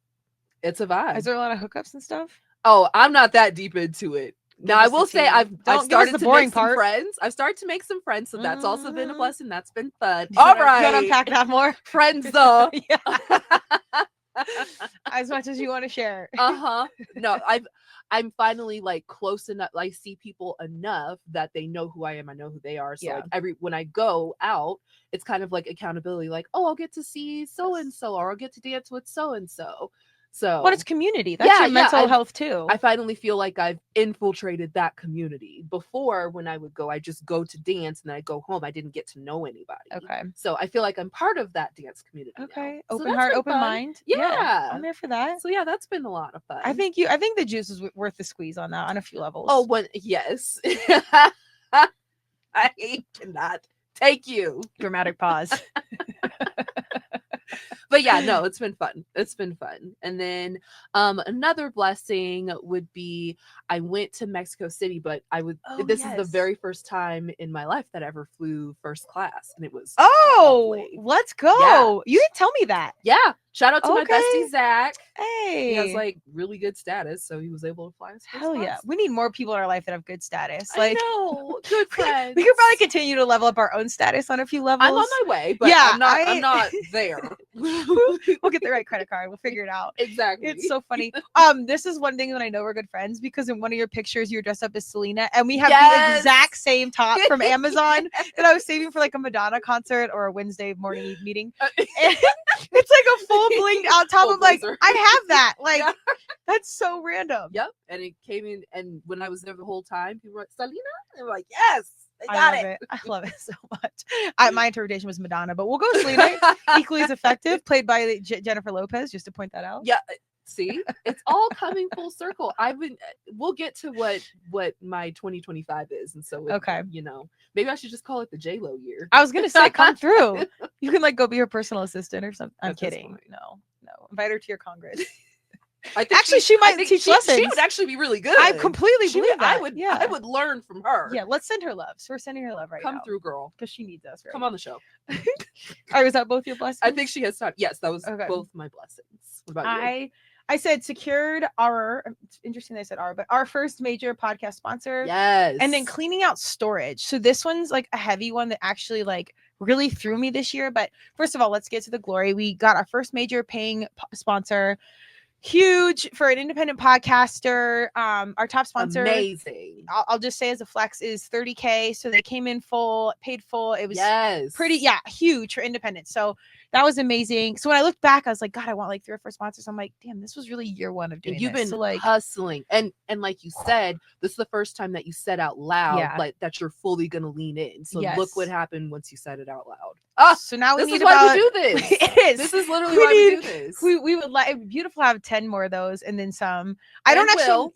It's a vibe. Is there a lot of hookups and stuff? Oh, I'm not that deep into it. Now, I will say I've started to make some friends. I've started to make some friends, so that's also been a blessing. That's been fun. All right. You want to unpack that more? Friends, though. As much as you want to share. No, I'm finally like close enough. I see people enough that they know who I am. I know who they are. So like when I go out, it's kind of like accountability. Like, oh, I'll get to see so and so, or I'll get to dance with so and so. So, but it's community. That's your mental health too. I finally feel like I've infiltrated that community. Before, when I would go, I just go to dance and then I go home. I didn't get to know anybody. Okay. So I feel like I'm part of that dance community. Okay. Now. Open heart, open mind. Yeah. I'm there for that. So yeah, that's been a lot of fun. I think the juice is worth the squeeze on that on a few levels. Oh, yes. I cannot take you. Dramatic pause. But yeah, no, it's been fun. It's been fun. And then another blessing would be I went to Mexico City, but this is the very first time in my life that I ever flew first class. And it was lovely. Let's go. Yeah. You didn't tell me that. Yeah. Shout out to my bestie Zach. Hey. He has like really good status, so he was able to fly us. Hell yeah. We need more people in our life that have good status. Like, I know. Good friends. We could probably continue to level up our own status on a few levels. I'm on my way, but I'm not there. We'll get the right credit card. We'll figure it out. Exactly. It's so funny. This is one thing that I know we're good friends because in one of your pictures you're dressed up as Selena, and we have the exact same top from Amazon that I was saving for like a Madonna concert or a Wednesday morning meeting. And it's like a full blinged out top. I'm like, I have that. Like, that's so random. Yep. And it came in, and when I was there the whole time, people were like, Selena? And we're like, yes. I love it so much. My interpretation was Madonna, but we'll go Selena. Equally as effective, played by Jennifer Lopez, just to point that out. Yeah. See, it's all coming full circle. We'll get to what my 2025 is. And so, you know, maybe I should just call it the J-Lo year. I was going to say, come through. You can like go be her personal assistant or something. I'm kidding. No. Invite her to your Congress. I think she might teach lessons. She would actually be really good. I completely believe that. I would learn from her. Yeah, let's send her love. So we're sending her love right now. Come through, girl, because she needs us. Right? Come on the show. All right, was that both your blessings? I think she has time. Yes, that was both my blessings. What about you? I said secured it's interesting that I said but our first major podcast sponsor. Yes. And then cleaning out storage. So this one's like a heavy one that actually like really threw me this year. But first of all, let's get to the glory. We got our first major paying sponsor. Huge for an independent podcaster. Our top sponsor, amazing. I'll just say as a flex is $30,000. So they came in full, paid full. It was huge for independent. So that was amazing. So when I looked back, I was like, God, I want like 3 or 4 sponsors. I'm like, damn, this was really year one of doing You've this. been like hustling. And like you said, this is the first time that you said out loud like that you're fully gonna lean in. So look what happened once you said it out loud. So now we this need is why we do this. It is. This is literally why we do this. We would like beautiful to have 10 more of those and then some. I don't know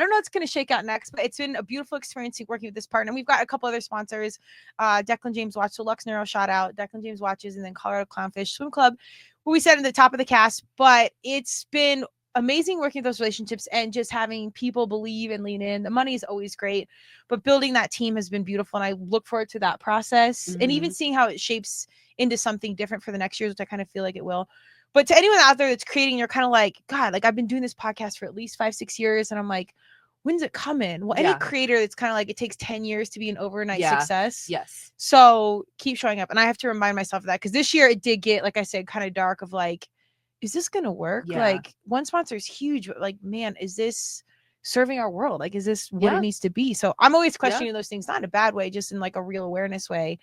what's gonna shake out next, but it's been a beautiful experience working with this partner. We've got a couple other sponsors. Declan James Watch, so Lux Neuro shout out, Declan James Watches, and then Colorado Clownfish Swim Club, who we said at the top of the cast. But it's been amazing working with those relationships and just having people believe and lean in. The money is always great, but building that team has been beautiful. And I look forward to that process and even seeing how it shapes into something different for the next years, which I kind of feel like it will. But to anyone out there that's creating, you're kind of like, God, like I've been doing this podcast for at least 5-6 years. And I'm like, when's it coming? Well, any creator that's kind of like, it takes 10 years to be an overnight success. Yes. So keep showing up. And I have to remind myself of that because this year it did get, like I said, kind of dark of like, is this going to work? Yeah. Like one sponsor is huge, but like, man, is this serving our world? Like, is this what it needs to be? So I'm always questioning those things, not in a bad way, just in like a real awareness way.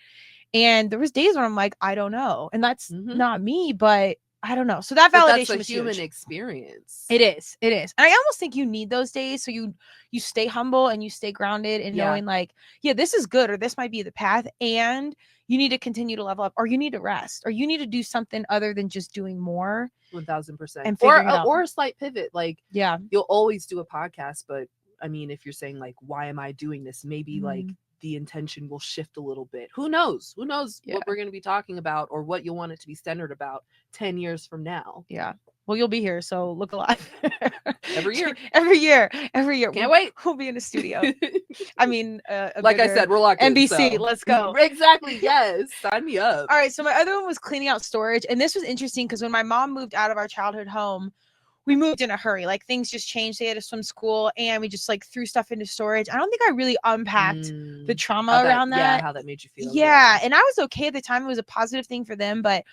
And there was days when I'm like, I don't know. And that's not me, but I don't know. So that validation was human huge. Experience. It is. And I almost think you need those days. So you stay humble and you stay grounded and knowing like, this is good, or this might be the path. And you need to continue to level up, or you need to rest, or you need to do something other than just doing more. 1000%. Or a slight pivot. Like, you'll always do a podcast, but I mean, if you're saying like, why am I doing this? Maybe like the intention will shift a little bit. Who knows Yeah. what we're going to be talking about or what you'll want it to be centered about 10 years from now. Yeah. Well, you'll be here, so look alive. Every year. Every year. Can't wait. We'll be in a studio. I mean, like I said, we're locked in. NBC, So. let's go. Exactly. Yes. Sign me up. All right. So my other one was cleaning out storage. And this was interesting because when my mom moved out of our childhood home, we moved in a hurry. Like things just changed. They had us from school and we just like threw stuff into storage. I don't think I really unpacked the trauma around that. Yeah, how that made you feel. Yeah. And I was okay at the time. It was a positive thing for them, but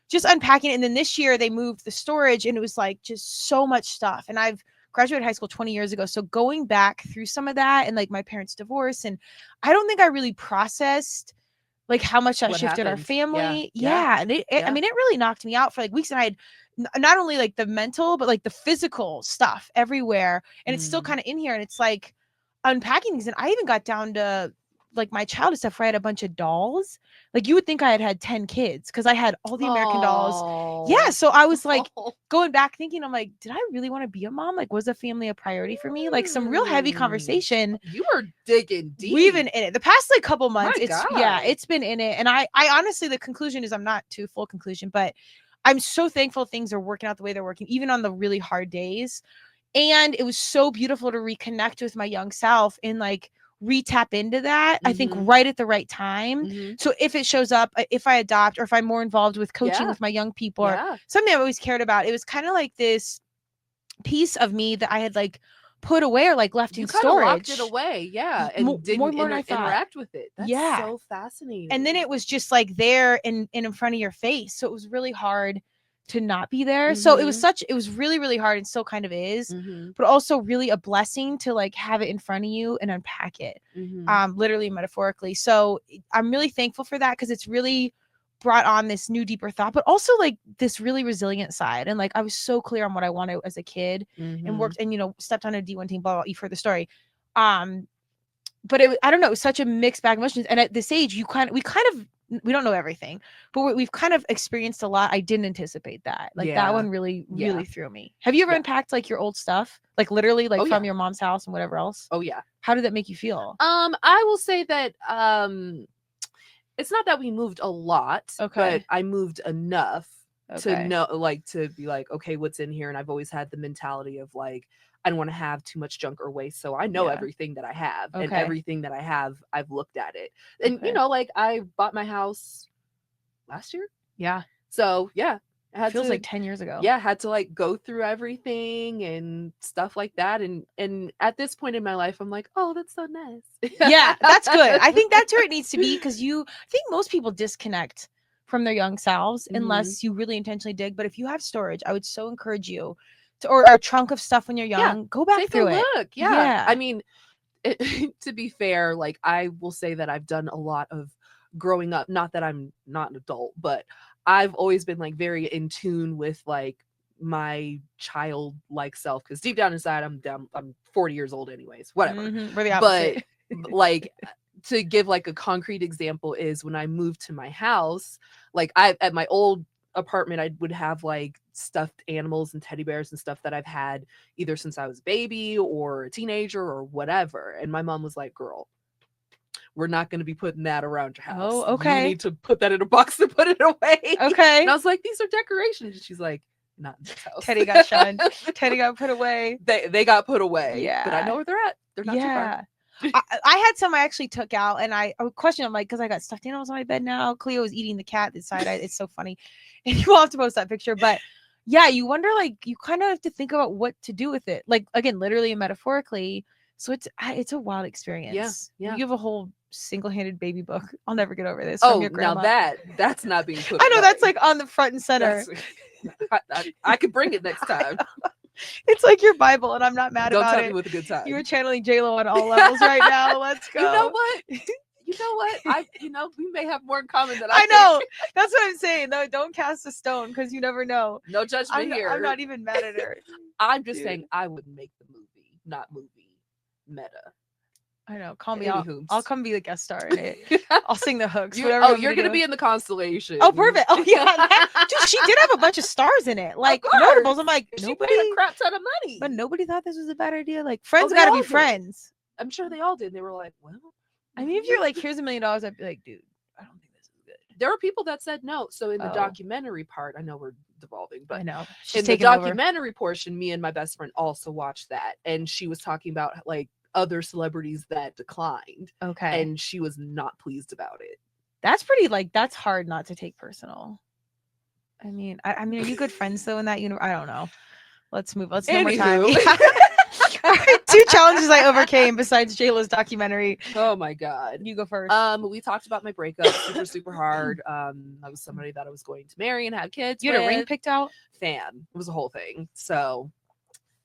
just unpacking it. And then this year they moved the storage and it was like just so much stuff. And I've graduated high school 20 years ago. So going back through some of that and like my parents' divorce, and I don't think I really processed like how much that shifted our family. Yeah. And I mean, it really knocked me out for like weeks. And I had not only like the mental, but like the physical stuff everywhere. And it's still kind of in here. And it's like unpacking these. And I even got down to like my childhood stuff where I had a bunch of dolls. Like you would think I had 10 kids because I had all the American dolls. Yeah. So I was like going back thinking, I'm like, did I really want to be a mom? Like, was a family a priority for me? Like some real heavy conversation. You were digging deep. We've been in it the past like couple months. My It's been in it. And I honestly, the conclusion is I'm not to full conclusion, but I'm so thankful things are working out the way they're working, even on the really hard days. And it was so beautiful to reconnect with my young self and like re-tap into that, I think right at the right time. So if it shows up, if I adopt or if I'm more involved with coaching with my young people or something I've always cared about, it was kind of like this piece of me that I had like put away or like left in storage. Locked it away, and didn't interact with it. That's so fascinating. And then it was just like there and in front of your face. So it was really hard to not be there. So it was really, really hard and still kind of is, but also really a blessing to like have it in front of you and unpack it, literally metaphorically. So I'm really thankful for that because it's really brought on this new, deeper thought, but also like this really resilient side. And like, I was so clear on what I wanted as a kid and worked and, stepped on a D1 team, blah, blah, you've heard the story. But I don't know, it was such a mixed bag of emotions. And at this age, we don't know everything, but we've kind of experienced a lot. I didn't anticipate that. Like that one really threw me. Have you ever unpacked like your old stuff? Like literally like from your mom's house and whatever else? Oh yeah. How did that make you feel? I will say that it's not that we moved a lot, but I moved enough to know, like, to be like, okay, what's in here? And I've always had the mentality of like, I don't want to have too much junk or waste. So I know everything that I have and everything that I have, I've looked at it. And, like I bought my house last year. Yeah. So yeah. It feels like 10 years ago. Yeah. Had to like go through everything and stuff like that. And at this point in my life, I'm like, oh, that's so nice. Yeah, that's good. I think that's where it needs to be because I think most people disconnect from their young selves unless you really intentionally dig. But if you have storage, I would so encourage you or a trunk of stuff when you're young, go back through it. Look. Yeah. I mean, to be fair, like I will say that I've done a lot of growing up, not that I'm not an adult, but I've always been like very in tune with like my childlike self. Cause deep down inside, I'm 40 years old anyways, whatever. We're the opposite. But like to give like a concrete example is when I moved to my house, like at my old apartment, I would have like stuffed animals and teddy bears and stuff that I've had either since I was a baby or a teenager or whatever. And my mom was like, girl, we're not going to be putting that around your house. Oh, okay. You need to put that in a box and put it away. Okay. And I was like, these are decorations. And she's like, not in this house. Teddy got shunned. Teddy got put away. They got put away. Yeah. But I know where they're at. They're not too far. I had some I actually took out and I questioned, I'm like, because I got stuffed animals on my bed now. Cleo was eating the cat inside. It's so funny. And you will have to post that picture. But yeah, you wonder, like, you kind of have to think about what to do with it. Like, again, literally and metaphorically. So it's a wild experience. Yeah. You have a whole single-handed baby book. I'll never get over this. From your grandma. Now that's not being put I know away. that's like on the front and center. I could bring it next time. It's like your Bible, and I'm not mad about it. Don't tell me with a good time. You were channeling J-Lo on all levels right now. Let's go. You know what? We may have more in common than I know. That's what I'm saying. No, don't cast a stone because you never know. No judgment here. I'm not even mad at her. I'm just saying I would make the movie, not movie meta. I know. Call me. I'll come be the guest star in it. I'll sing the hooks. You're gonna be in the constellation. Oh, perfect. Oh yeah. Dude, she did have a bunch of stars in it, like notables. I'm like, nobody made a crap ton of money, but nobody thought this was a bad idea. Like, friends got to be friends. I'm sure they all did. They were like, well, I mean, if you're like, here's $1 million, I'd be like, dude, I don't think this is good. There are people that said no. So in the Oh. documentary part, I know we're devolving, I but know. She's in the taking over. documentary portion, me and my best friend also watched that, and she was talking about like other celebrities that declined, Okay. and she was not pleased about it. That's pretty, like, that's hard not to take personal. I mean, I mean, are you good friends though in that universe? I don't know. Let's move. Let's no more time. Anywho. All right, 2 challenges I overcame besides JLo's documentary. Oh my God. You go first. We talked about my breakup, super hard. I was somebody that I was going to marry and have kids. You had a ring with. picked out? Fan. It was a whole thing. So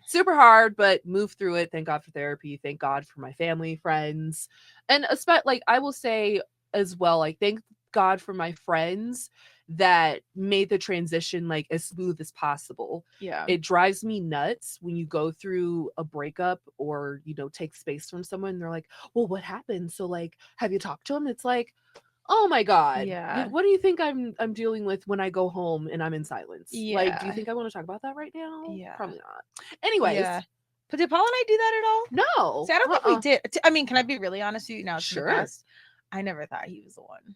super hard, but moved through it. Thank God for therapy. Thank God for my family, friends, and especially, like, I will say as well, like, thank God for my friends that made the transition like as smooth as possible. Yeah. It drives me nuts when you go through a breakup or, you know, take space from someone. They're like, well, what happened? So like, have you talked to him? It's like, oh my God. Yeah. What do you think I'm dealing with when I go home and I'm in silence? Like, do you Yeah. think I want to talk about that right now? Yeah. Probably not. Anyways. Yeah. But did Paul and I do that at all? No. See, I don't think we did. I mean, can I be really honest with you now? Sure. In the past, I never thought he was the one.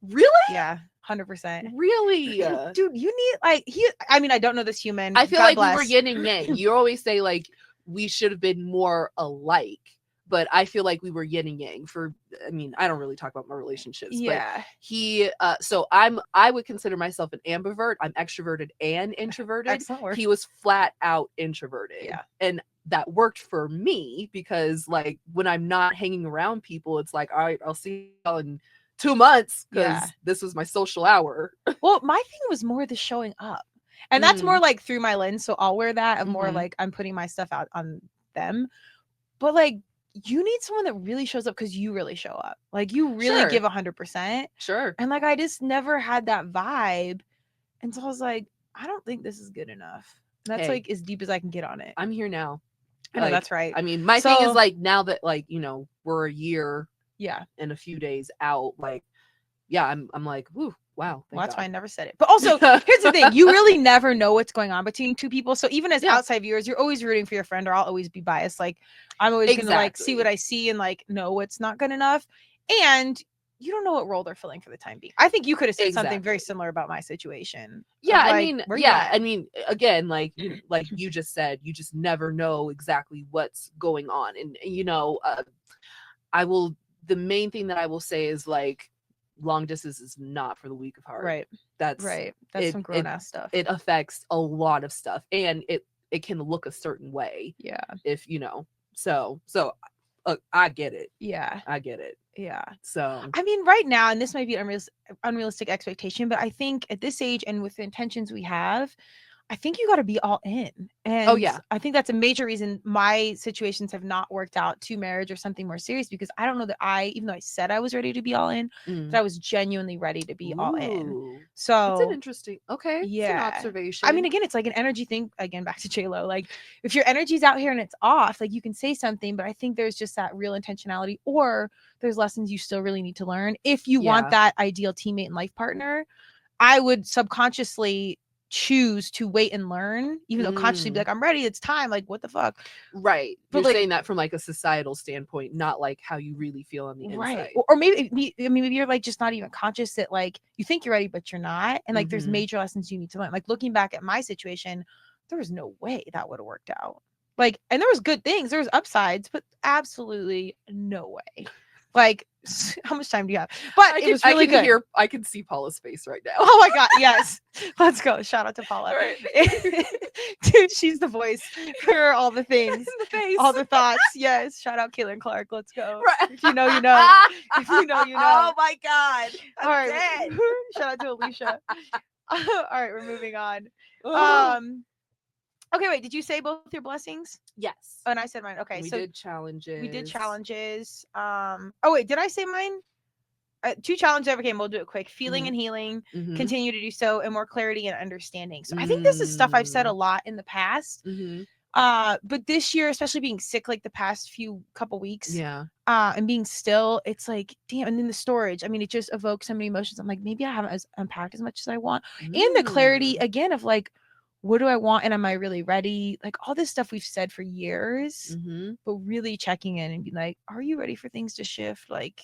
Really? Yeah, 100%. Really? Dude, you need like I mean, I don't know this human. I feel God like bless. we were yin and yang. You always say like we should have been more alike, but I feel like we were yin and yang. I mean, I don't really talk about my relationships. Yeah. But he so I would consider myself an ambivert. I'm extroverted and introverted. Excellent work. He was flat out introverted. Yeah. And that worked for me because like when I'm not hanging around people, it's like, all right, I'll see y'all in 2 months because this was my social hour. Well, my thing was more the showing up. And that's more like through my lens. So I'll wear that of more like I'm putting my stuff out on them. But like you need someone that really shows up because you really show up. Like you really give 100%. Sure. And like I just never had that vibe. And so I was like, I don't think this is good enough. That's like as deep as I can get on it. I'm here now. I know, that's right. I mean, my thing is like now that like, you know, we're a year and a few days out, like, yeah, I'm like, woo, wow. Well, that's why I never said it. But also, here's the thing. You really never know what's going on between two people. So even as outside viewers, you're always rooting for your friend, or I'll always be biased. Like, I'm always going to like see what I see and like know what's not good enough. And you don't know what role they're filling for the time being. I think you could have said something very similar about my situation. Yeah, like, I mean, I mean, again, like you just said, you just never know exactly what's going on. And, you know, the main thing that I will say is like long distance is not for the weak of heart. Right. That's some grown ass stuff. It affects a lot of stuff, and it can look a certain way. Yeah. If you know, so I get it. Yeah. I get it. Yeah. So I mean, right now, and this might be an unrealistic expectation, but I think at this age and with the intentions we have, I think you got to be all in. And I think that's a major reason my situations have not worked out to marriage or something more serious, because I don't know that even though I said I was ready to be all in, that I was genuinely ready to be all in. So that's an interesting, it's an observation. I mean, again, it's like an energy thing. Again, back to JLo. Like if your energy's out here and it's off, like you can say something, but I think there's just that real intentionality, or there's lessons you still really need to learn. If you want that ideal teammate and life partner, I would subconsciously choose to wait and learn, even though consciously be like, I'm ready, it's time, like what the fuck, right? But you're saying that from like a societal standpoint, not like how you really feel on the inside, right? Or maybe you're like just not even conscious that like you think you're ready but you're not, and like there's major lessons you need to learn. Like looking back at my situation, there was no way that would have worked out. Like, and there was good things, there was upsides, but absolutely no way. Like, how much time do you have? But it was really good. I can see Paula's face right now. Oh my God, yes. Let's go. Shout out to Paula. Right. Dude, she's the voice for all the things. In the face. All the thoughts. Yes. Shout out Caitlin Clark. Let's go. Right. If you know, you know. If you know, you know. Oh my God. All right. Shout out to Alicia. All right, we're moving on. Okay, wait, did you say both your blessings? Yes. Oh, and I said mine. Okay, we so did challenges. We did challenges. Oh wait, did I say mine? 2 challenges overcame. We'll do it quick. Feeling and healing. Continue to do so, and more clarity and understanding. So I think this is stuff I've said a lot in the past. But this year, especially being sick, like the past couple weeks, and being still, it's like, damn. And then the storage, I mean, it just evokes so many emotions. I'm like, maybe I haven't unpacked as much as I want. And the clarity again of like, what do I want? And am I really ready? Like all this stuff we've said for years, but really checking in and being like, are you ready for things to shift? Like,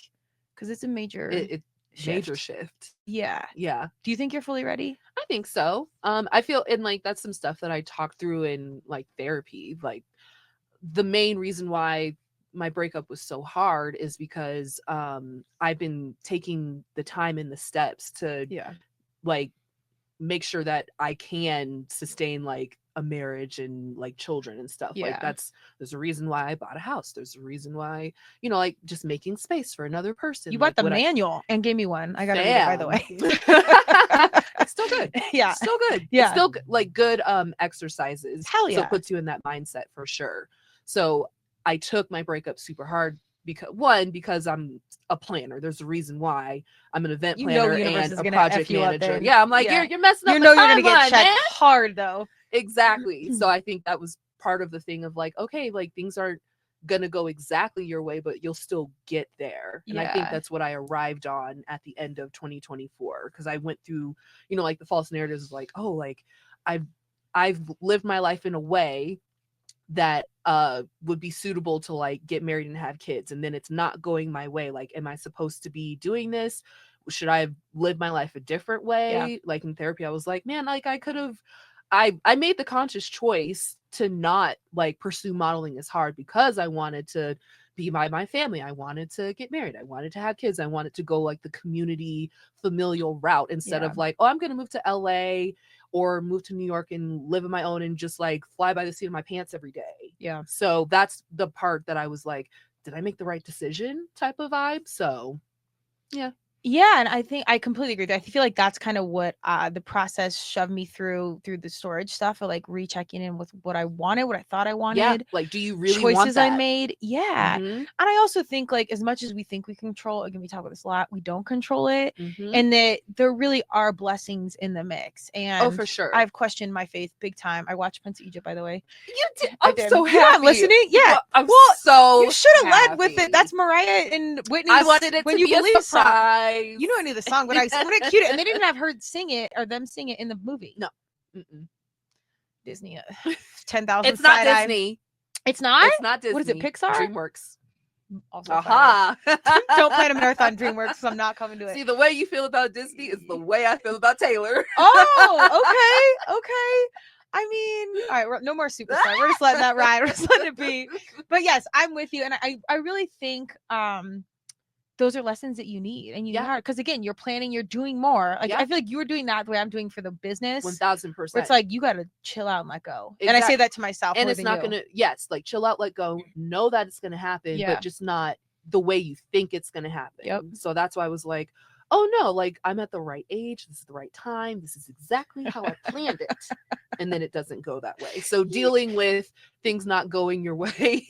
Because it's a major It major shift. shift. Yeah. Yeah. Do you think you're fully ready? I think so. I feel, and like that's some stuff that I talk through in like therapy. Like the main reason why my breakup was so hard is because I've been taking the time and the steps to like make sure that I can sustain like a marriage and like children and stuff. Like there's a reason why I bought a house. There's a reason why, you know, like just making space for another person. You like, bought the manual and gave me one. I gotta read it, by the way. It's still good. Yeah. Still good. Yeah. It's still like good exercises. Hell yeah. So it puts you in that mindset for sure. So I took my breakup super hard because I'm a planner. There's a reason why I'm an event planner and a project manager. Yeah, I'm like, you're messing up. You know you're gonna get timeline, checked man. hard though. Exactly. So I think that was part of the thing of like, okay, like things aren't gonna go exactly your way, but you'll still get there. And I think that's what I arrived on at the end of 2024, because I went through, you know, like the false narratives of like, oh, like I've lived my life in a way that would be suitable to like get married and have kids, and then it's not going my way. Like, am I supposed to be doing this? Should I have lived my life a different way? Like in therapy, I was like, man, like I could have, I made the conscious choice to not like pursue modeling as hard because I wanted to be by my family. I wanted to get married. I wanted to have kids. I wanted to go like the community familial route instead of like, oh, I'm going to move to LA or move to New York and live on my own and just like fly by the seat of my pants every day. Yeah. So that's the part that I was like, did I make the right decision type of vibe? So yeah. Yeah, and I think I completely agree. I feel like that's kind of what the process shoved me through the storage stuff, or like rechecking in with what I wanted, what I thought I wanted. Yeah, like, do you really choices want that? I made? Yeah, and I also think like as much as we think we control, again, we talk about this a lot, we don't control it, and that there really are blessings in the mix. And for sure, I've questioned my faith big time. I watched Prince of Egypt, by the way. You did. I'm so happy. You know I'm listening. Yeah, well, you should have led with it. That's Mariah and Whitney's. I wanted it when to you be a believe surprise. You know I knew the song, but I wanted to cute it, and they didn't have her sing it or them sing it in the movie. No, Disney, 10,000. It's not Disney. It's not. It's not Disney. What is it? Pixar. DreamWorks. Also Aha! Don't plan a marathon DreamWorks because I'm not coming to it. See, the way you feel about Disney is the way I feel about Taylor. Oh, okay. I mean, all right, no more superstar. We're just letting that ride. We're just letting it be. But yes, I'm with you, and I really think those are lessons that you need, and you need hard, because again, you're planning, you're doing more. Like I feel like you were doing that the way I'm doing for the business. 1000%. It's like you got to chill out and let go. Exactly. And I say that to myself. And it's not gonna. Yes, like chill out, let go. Know that it's gonna happen, but just not the way you think it's gonna happen. Yep. So that's why I was like, oh no, like I'm at the right age. This is the right time. This is exactly how I planned it. And then it doesn't go that way. So dealing with things not going your way.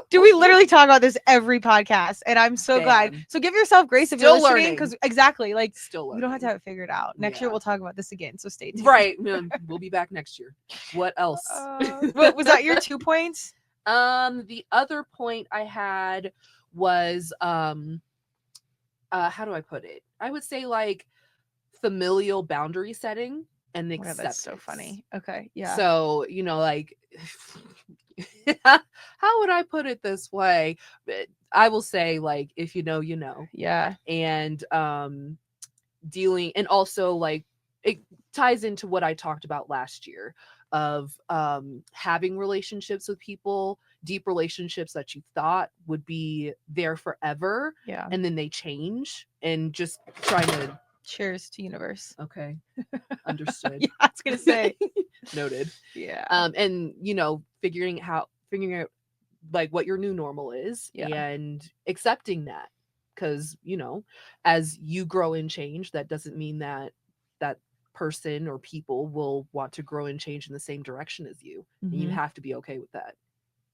Do we literally talk about this every podcast? And I'm so glad. So give yourself grace if you're listening, because exactly, like you don't have to have it figured out. Next year we'll talk about this again. So stay tuned. Right. We'll be back next year. What else? What was that? Your 2 points? The other point I had was how do I put it? I would say like familial boundary setting and acceptance. That's so funny. Okay. Yeah. So, you know, like how would I put it this way? I will say like, if you know, you know. Yeah. And dealing, and also like it ties into what I talked about last year of having relationships with people, deep relationships that you thought would be there forever, and then they change, and just trying to cheers to universe. Okay. Understood. Yeah, I was gonna say. Noted. Yeah. And you know, figuring out like what your new normal is, and accepting that, because you know, as you grow and change, that doesn't mean that person or people will want to grow and change in the same direction as you. And you have to be okay with that.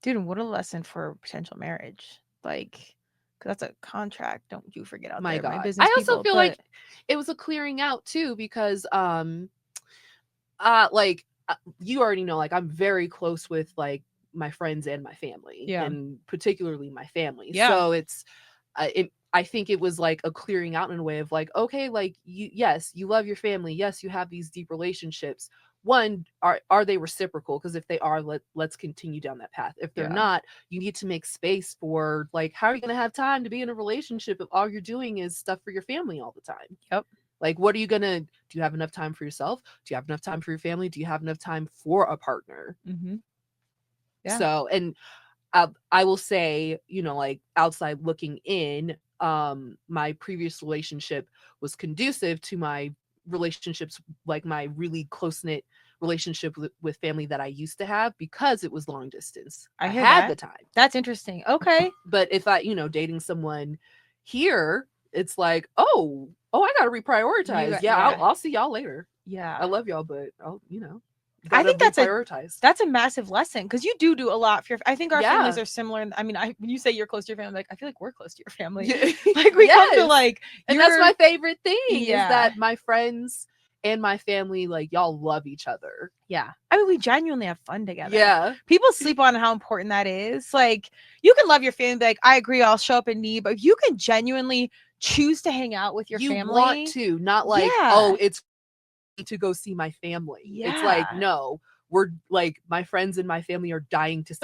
Dude, what a lesson for potential marriage. Like, because that's a contract. Don't you forget out there. God. My business I also people, feel like it was a clearing out too, because like you already know, like I'm very close with like my friends and my family, and particularly my family. So it's I think it was like a clearing out in a way of like, okay, like you love your family. Yes, you have these deep relationships. one, are they reciprocal? Because if they are, let's continue down that path. If they're not, you need to make space for, like, how are you going to have time to be in a relationship if all you're doing is stuff for your family all the time? Yep. Like, what are you gonna do? You have enough time for yourself? Do you have enough time for your family? Do you have enough time for a partner? Mm-hmm. Yeah. So, and I will say, you know, like, outside looking in, my previous relationship was conducive to my relationships, like my really close-knit relationship with family that I used to have, because it was long distance. I hear had that. the time. That's interesting. Okay. But if I, you know, dating someone here, it's like, oh, I gotta reprioritize. I'll see y'all later. Yeah. I love y'all, but I'll, you know, I think that's prioritize. That's a massive lesson, because you do a lot for your. I think our families are similar. I mean, when you say you're close to your family, like, I feel like we're close to your family. Like, we come to, like, and that's my favorite thing is that my friends and my family, like, y'all love each other. Yeah. I mean, we genuinely have fun together. Yeah. People sleep on how important that is. Like, you can love your family, be like, I agree, I'll show up in need, but if you can genuinely choose to hang out with your family. You want to, not like, oh, it's to go see my family. It's like, no, we're like, my friends and my family are dying to see.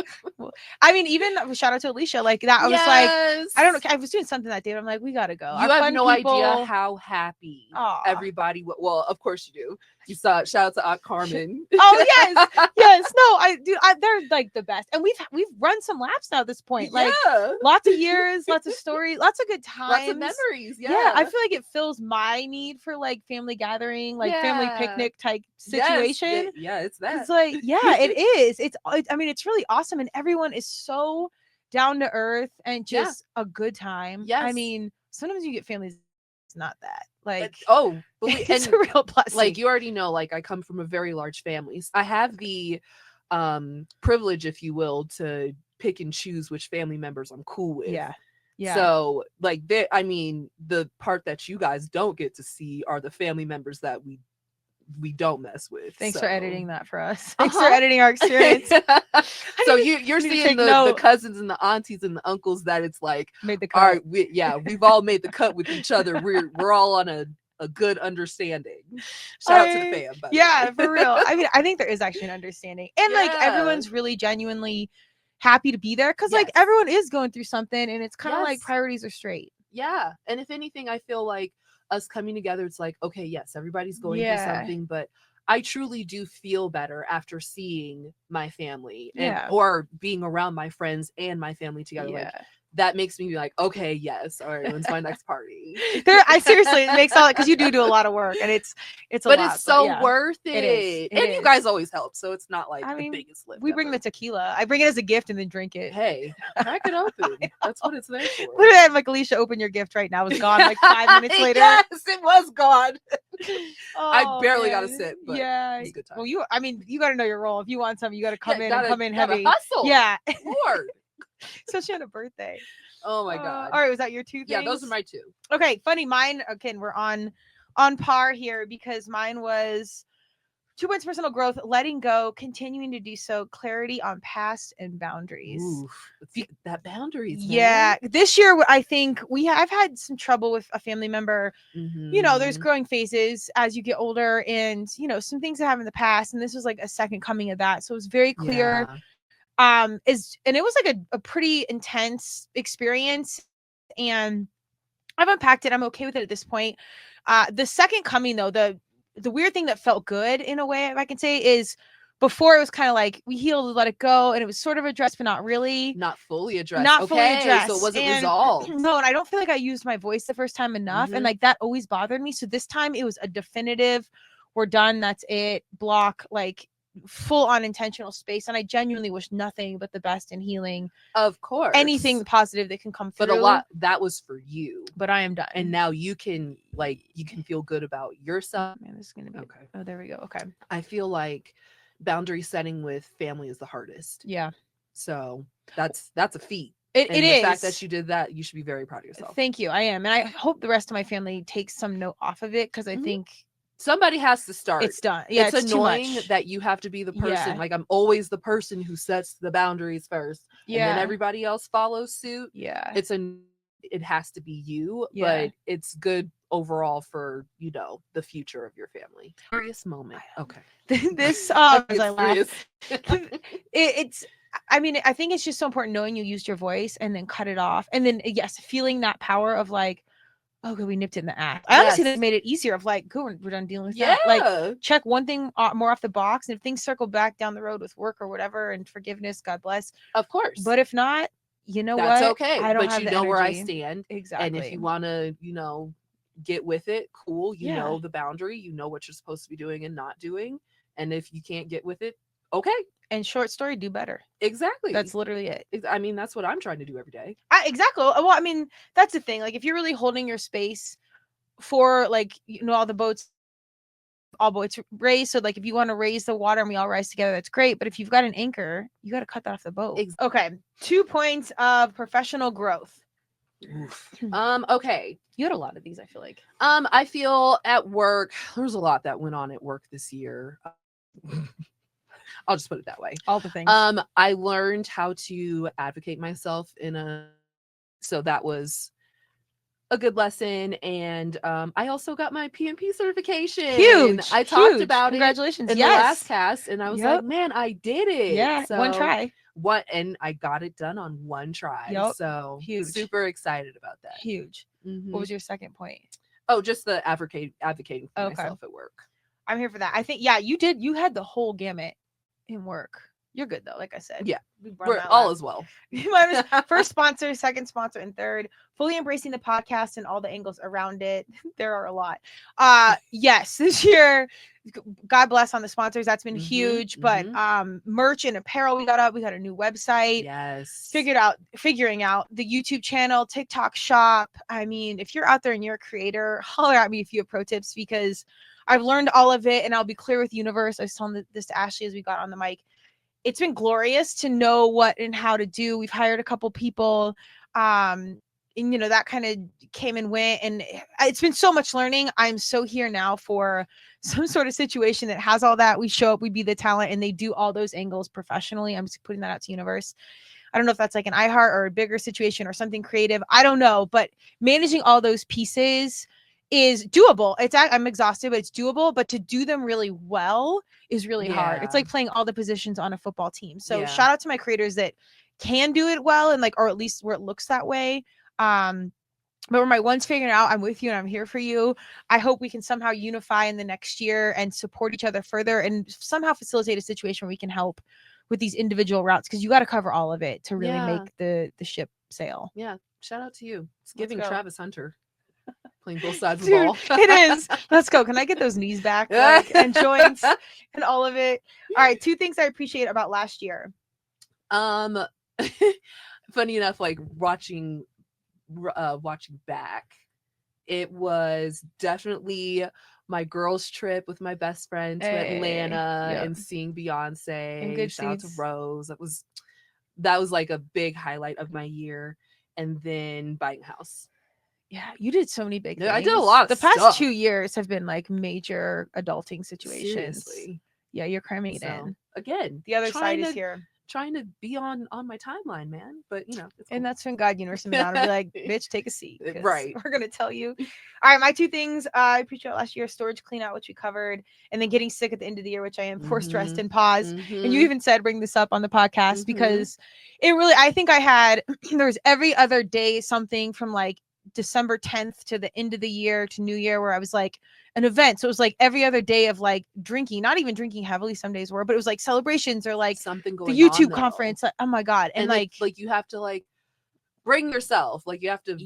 I mean, even shout out to Alicia, like that. I was like, I don't know, I was doing something that day, I'm like, we gotta go. You have no idea how happy everybody well, of course you do. You saw, shout out to Aunt Carmen. Oh yes. Yes. No, they're like the best. And we've run some laps now at this point. Like, lots of years, lots of stories, lots of good times. Lots of memories. Yeah. I feel like it fills my need for, like, family gathering, like family picnic type situation. It's that. It's like, it is. I mean, it's really awesome. And everyone is so down to earth and just a good time. Yes. I mean, sometimes you get families, it's not that. Like, it's a real blessing. Like, you already know, like, I come from a very large family. I have the privilege, if you will, to pick and choose which family members I'm cool with. Yeah. So, like, I mean, the part that you guys don't get to see are the family members that we don't mess with. Thanks for editing that for us. Thanks for editing our experience. So you're seeing the cousins and the aunties and the uncles that it's like, made the cut. All right, we've all made the cut with each other. We're all on a good understanding. Shout out to the fam. For real. I mean, I think there is actually an understanding, and like, everyone's really genuinely happy to be there, because like, everyone is going through something, and it's kind of like priorities are straight. Yeah. And if anything, I feel like us coming together, it's like, okay, yes, everybody's going through something, but I truly do feel better after seeing my family or being around my friends and my family together. Like, that makes me be like, okay, yes, all right, when's my next party? I seriously, it makes all, because you do a lot of work, and it's a lot, it's so worth it. It is. You guys always help, so it's not like the biggest lift. We bring the tequila. I bring it as a gift and then drink it. Hey, crack it open. That's what it's there for. What did I have, like, Alicia, open your gift right now? It's gone like 5 minutes later. Yes, it was gone. I barely got a sip, but it was a good time. Well, you got to know your role. If you want something, you got to come in heavy. Hustle. Yeah. Lord. Especially on a birthday. Oh my god. All right, was that your 2 things? Yeah, those are my 2. Okay, funny. Mine, again, we're on par here, because mine was 2 points: personal growth, letting go, continuing to do so, clarity on past, and boundaries. Ooh, that boundaries. Man. Yeah, this year I think I've had some trouble with a family member. Mm-hmm. You know, there's growing phases as you get older, and you know, some things that happened in the past, and this was like a second coming of that. So it was very clear. And it was like a pretty intense experience, and I've unpacked it. I'm okay with it at this point. The second coming, though, the weird thing that felt good in a way, if I can say, is before it was kind of like we healed, let it go, and it was sort of addressed, but not really, not fully addressed. Fully addressed. So it wasn't resolved. No, and I don't feel like I used my voice the first time enough, and like that always bothered me. So this time it was a definitive, we're done, that's it, block, like full on intentional space. And I genuinely wish nothing but the best in healing. Of course. Anything positive that can come through. But a lot, that was for you. But I am done. And now you can feel good about yourself. Man, this is going to be okay. Oh, there we go. Okay. I feel like boundary setting with family is the hardest. Yeah. So that's a feat. It is. The fact that you did that, you should be very proud of yourself. Thank you. I am. And I hope the rest of my family takes some note off of it, because I think somebody has to start. It's done. Yeah, it's annoying that you have to be the person. Yeah. Like, I'm always the person who sets the boundaries first. Yeah. And then everybody else follows suit. Yeah. It's annoying it has to be you, Yeah. but it's good overall for, the future of your family. Serious moment. Okay. This I as get I laugh. serious. It's I mean, I think it's just so important knowing you used your voice and then cut it off. And then yes, feeling that power of like, oh, good, we nipped it in the ass. I honestly think it made it easier of like, good, we're done dealing with that. Like, check one thing more off the box. And if things circle back down the road with work or whatever and forgiveness, God bless. Of course. But if not, you know that's what? okay. I don't but have you the know where I energy. stand. Exactly. And if you want to, get with it, cool. You Yeah. know the boundary. You know what you're supposed to be doing and not doing. And if you can't get with it, okay. And short story, do better. Exactly. That's literally it. I mean, that's what I'm trying to do every day. Exactly. Well, I mean, that's the thing. Like, if you're really holding your space for like, all the boats, all boats raise. So like, if you want to raise the water and we all rise together, that's great. But if you've got an anchor, you got to cut that off the boat. Okay. 2 points of professional growth. Okay. You had a lot of these, I feel like. I feel at work, there's a lot that went on at work this year. I'll just put it that way. All the things. I learned how to advocate myself so that was a good lesson. And I also got my PMP certification. Huge. I talked about Congratulations. it in the last cast, and I was like, man, I did it. Yeah, so, one try. And I got it done on one try. So huge. Super excited about that. Huge. What was your second point? Oh, just the advocating for myself at work. I'm here for that. I think, yeah, you had the whole gamut in work. You're good though, like I said. Yeah, we're all as well. First sponsor, second sponsor, and third, fully embracing the podcast and all the angles around it. There are a lot. Yes, this year, God bless on the sponsors. That's been huge. But merch and apparel we got up. We got a new website. Yes. Figuring out the YouTube channel, TikTok shop. I mean, if you're out there and you're a creator, holler at me if you have pro tips, because I've learned all of it, and I'll be clear with the universe. I was telling this to Ashley as we got on the mic. It's been glorious to know what and how to do. We've hired a couple people, and that kind of came and went, and it's been so much learning. I'm so here now for some sort of situation that has all that. We show up, we be the talent, and they do all those angles professionally. I'm just putting that out to universe. I don't know if that's like an iHeart or a bigger situation or something creative. I don't know, but managing all those pieces is doable. I'm exhausted, but it's doable. But to do them really well is really hard. It's like playing all the positions on a football team. So shout out to my creators that can do it well, and or at least where it looks that way. But where my one's figuring out, I'm with you and I'm here for you. I hope we can somehow unify in the next year and support each other further and somehow facilitate a situation where we can help with these individual routes, because you got to cover all of it to really make the ship sail. Yeah. Shout out to you. It's giving Travis Hunter. Playing both sides of the ball. It is. Let's go. Can I get those knees back and joints and all of it? All right. 2 things I appreciate about last year. Funny enough, like watching back, it was definitely my girls' trip with my best friend to Atlanta and seeing Beyonce. And good shout out to seats. Rose. That was like a big highlight of my year. And then buying a house. Yeah, you did so many big things. I did a lot of the stuff. past 2 years have been like major adulting situations. Seriously. Yeah, you're cramming it in. Again, the other side is here. Trying to be on my timeline, man. But it's cool. And that's when God, universe, and Madonna be like, bitch, take a seat. Right. We're gonna tell you. All right, my 2 things I appreciate last year: storage clean out, which we covered, and then getting sick at the end of the year, which I am forced rest and pause. And you even said bring this up on the podcast because it really, I think I had there was every other day something from like December 10th to the end of the year to New Year where I was like an event. So it was like every other day of like drinking, not even drinking heavily, some days were, but it was like celebrations or like something going the YouTube on, conference. Like, oh my God. And like you have to like bring yourself, like you have to,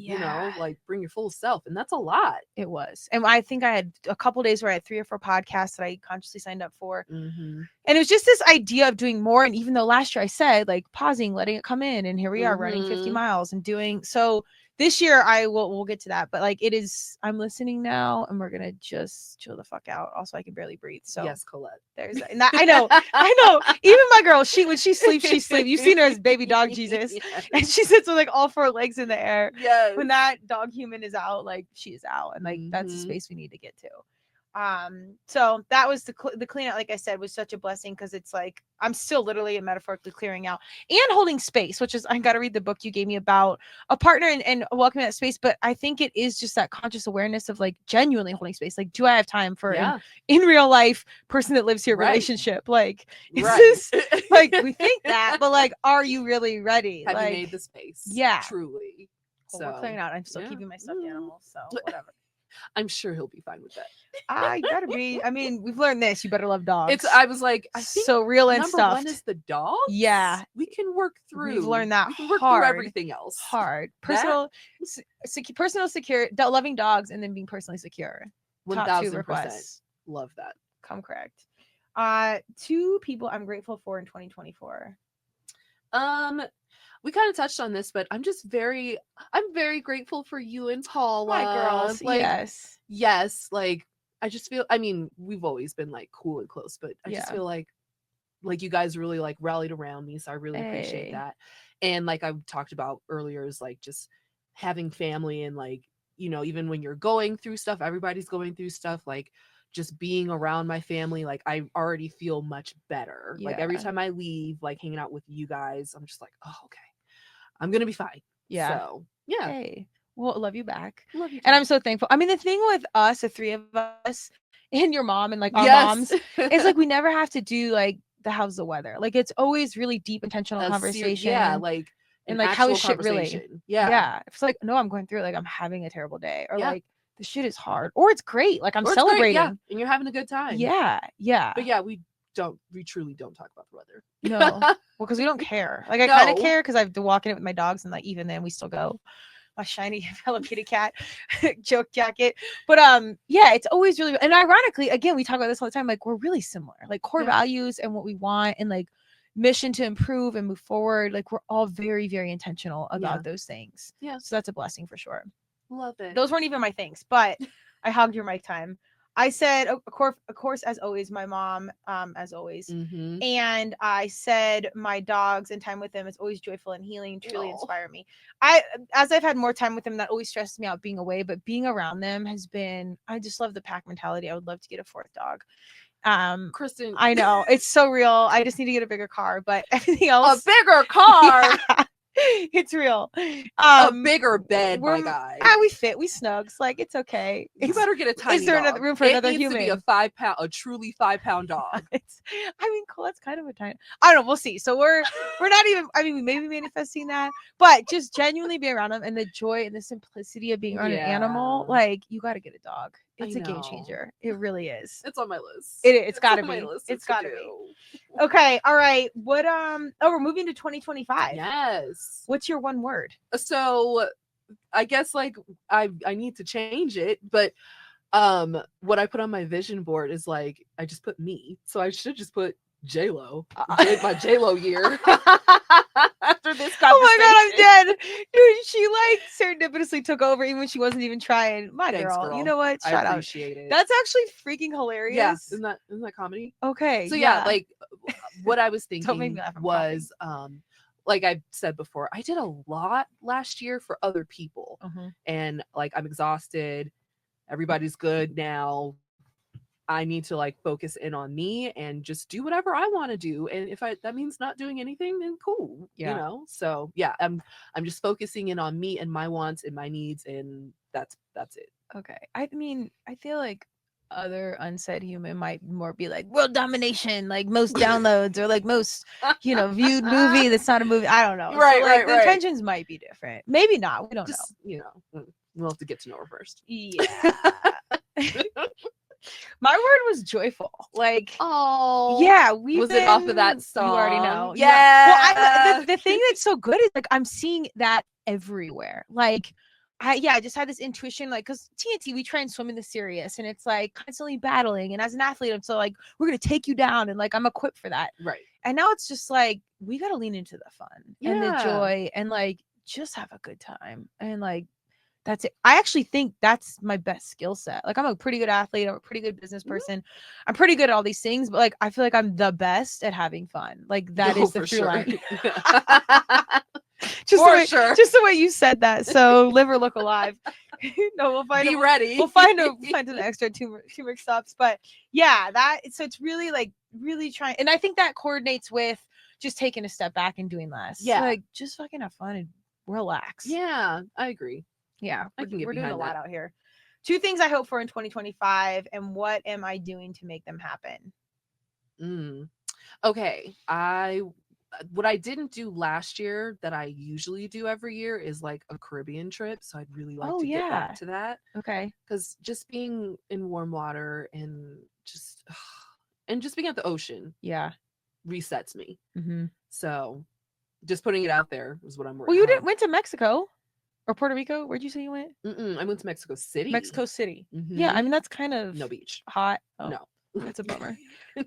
like bring your full self. And that's a lot. It was. And I think I had a couple days where I had 3 or 4 podcasts that I consciously signed up for. And it was just this idea of doing more. And even though last year I said like pausing, letting it come in, and here we are running 50 miles and doing so. This year we'll get to that, but like I'm listening now, and we're gonna just chill the fuck out. Also, I can barely breathe. So yes, Colette. There's that. And that, I know. Even my girl, when she sleeps, she sleeps. You've seen her as baby dog Jesus, and she sits with like all 4 legs in the air. Yes. When that dog human is out, like she is out, and like that's the space we need to get to. So that was the clean out, like I said, was such a blessing, because it's like I'm still literally and metaphorically clearing out and holding space, which is, I got to read the book you gave me about a partner and welcoming that space. But I think it is just that conscious awareness of like genuinely holding space. Like, do I have time for in real life person that lives here relationship? Like, is this like, we think that, but like, are you really ready? Have like, you made the space? Yeah, truly. Well, we're clearing out. I'm still keeping my stuffed animals, so whatever. I'm sure he'll be fine with that. I gotta be. I mean, we've learned this. You better love dogs. I was like, I think so real and number stuffed. one is the dog. Yeah, we can work through. We've learned that. We can work hard, through everything else. Hard, personal, personal secure, loving dogs, and then being personally secure. 1,000%. Love that. Come correct. 2 people I'm grateful for in 2024. We kind of touched on this, but I'm very grateful for you and Paula. My girls, like, yes. Like, I just feel, I mean, we've always been like cool and close, but I just feel like you guys really like rallied around me. So I really appreciate that. And like I talked about earlier, is like just having family, and like, you know, even when you're going through stuff, everybody's going through stuff, like just being around my family, like I already feel much better. Like every time I leave, like hanging out with you guys, I'm just like, oh, okay, I'm gonna be fine. So yeah. Hey, well, love you back. Love you too. And I'm so thankful. I mean, the thing with us, the 3 of us, and your mom, and like our moms, is like we never have to do like the how's the weather. Like, it's always really deep, intentional conversation. Like, and like, how is shit really? Yeah. It's like, no, I'm going through it. Like, I'm having a terrible day, or like, the shit is hard, or it's great. Like, I'm celebrating, and you're having a good time. Yeah. But yeah, we truly don't talk about the weather. No, well, because we don't care. Like, I kind of care because I have to walk in it with my dogs, and like, even then we still go. My shiny Hello Kitty cat joke jacket. But yeah, it's always really, and ironically, again, we talk about this all the time, like we're really similar, like core values and what we want, and like mission to improve and move forward. Like, we're all very, very intentional about those things. Yeah. So that's a blessing for sure. Love it. Those weren't even my things, but I hogged your mic time. I said, of course, as always, my mom, as always. Mm-hmm. And I said, my dogs and time with them is always joyful and healing, truly inspire me. As I've had more time with them, that always stresses me out being away, but being around them has been, I just love the pack mentality. I would love to get a 4th dog. Kristen, I know, it's so real. I just need to get a bigger car, but everything else. A bigger car? Yeah. It's real. A bigger bed, my guy. We fit. We snugs. Like, it's okay. You better get a tiny. Is there another room for another human? It needs to be a truly 5-pound dog. I mean, cool. That's kind of a tiny. I don't know. We'll see. So we're not even. I mean, we may be manifesting that, but just genuinely being around them, and the joy and the simplicity of being around an animal. Like, you got to get a dog. It's a game changer. It really is. It's on my list. It's got to be. It's got to be. Okay. All right. What? We're moving to 2025. Yes. What's your one word? So, I guess like I need to change it, but what I put on my vision board is like I just put me. So I should just put J-Lo. My J-Lo year. After this conversation. Oh my god, I'm dead. Dude, she like serendipitously took over even when she wasn't even trying. Thanks, girl. You know what? Shout out. I appreciate it. That's actually freaking hilarious. Yeah. Isn't that comedy? Okay. So yeah, like what I was thinking Don't make me laugh, was like I said before, I did a lot last year for other people. And like I'm exhausted. Everybody's good now. I need to like focus in on me and just do whatever I want to do. And if that means not doing anything, then cool. You know? So yeah, I'm just focusing in on me and my wants and my needs, and that's it. Okay. I mean, I feel like other unsaid human might more be like world domination, like most downloads, or like most, viewed movie that's not a movie. I don't know. Right, so, like, right, the intentions might be different. Maybe not. We don't know. We'll have to get to know her first. Yeah. My word was joyful. Like, oh yeah, was it off of that song? You already know. Yeah. Well, the thing that's so good is like I'm seeing that everywhere. Like, I just had this intuition, like, because TNT, we try and swim in the serious, and it's like constantly battling. And as an athlete, I'm so like, we're gonna take you down, and like I'm equipped for that. Right. And now it's just like we gotta lean into the fun and the joy, and like just have a good time, and like. That's it. I actually think that's my best skill set. Like, I'm a pretty good athlete. I'm a pretty good business person. I'm pretty good at all these things, but like, I feel like I'm the best at having fun. Like, that is the through line. Just the way you said that. So live or look alive. No, we'll find Be ready. We'll find an extra turmeric stops. But yeah, so it's really like really trying, and I think that coordinates with just taking a step back and doing less. Yeah. Like just fucking have fun and relax. Yeah, I agree. Yeah, I can get we're doing a behind lot that. out here. 2 things I hope for in 2025, and what am I doing to make them happen? Okay, what I didn't do last year that I usually do every year is like a Caribbean trip. So I'd really like to get back to that. Okay. Because just being in warm water and just being at the ocean, resets me. Mm-hmm. So just putting it out there is what I'm working. Well, you went to Mexico or Puerto Rico. Where'd you say you went? I went to Mexico City. Mm-hmm. Yeah, I mean that's kind of no beach, hot. Oh, no. That's a bummer.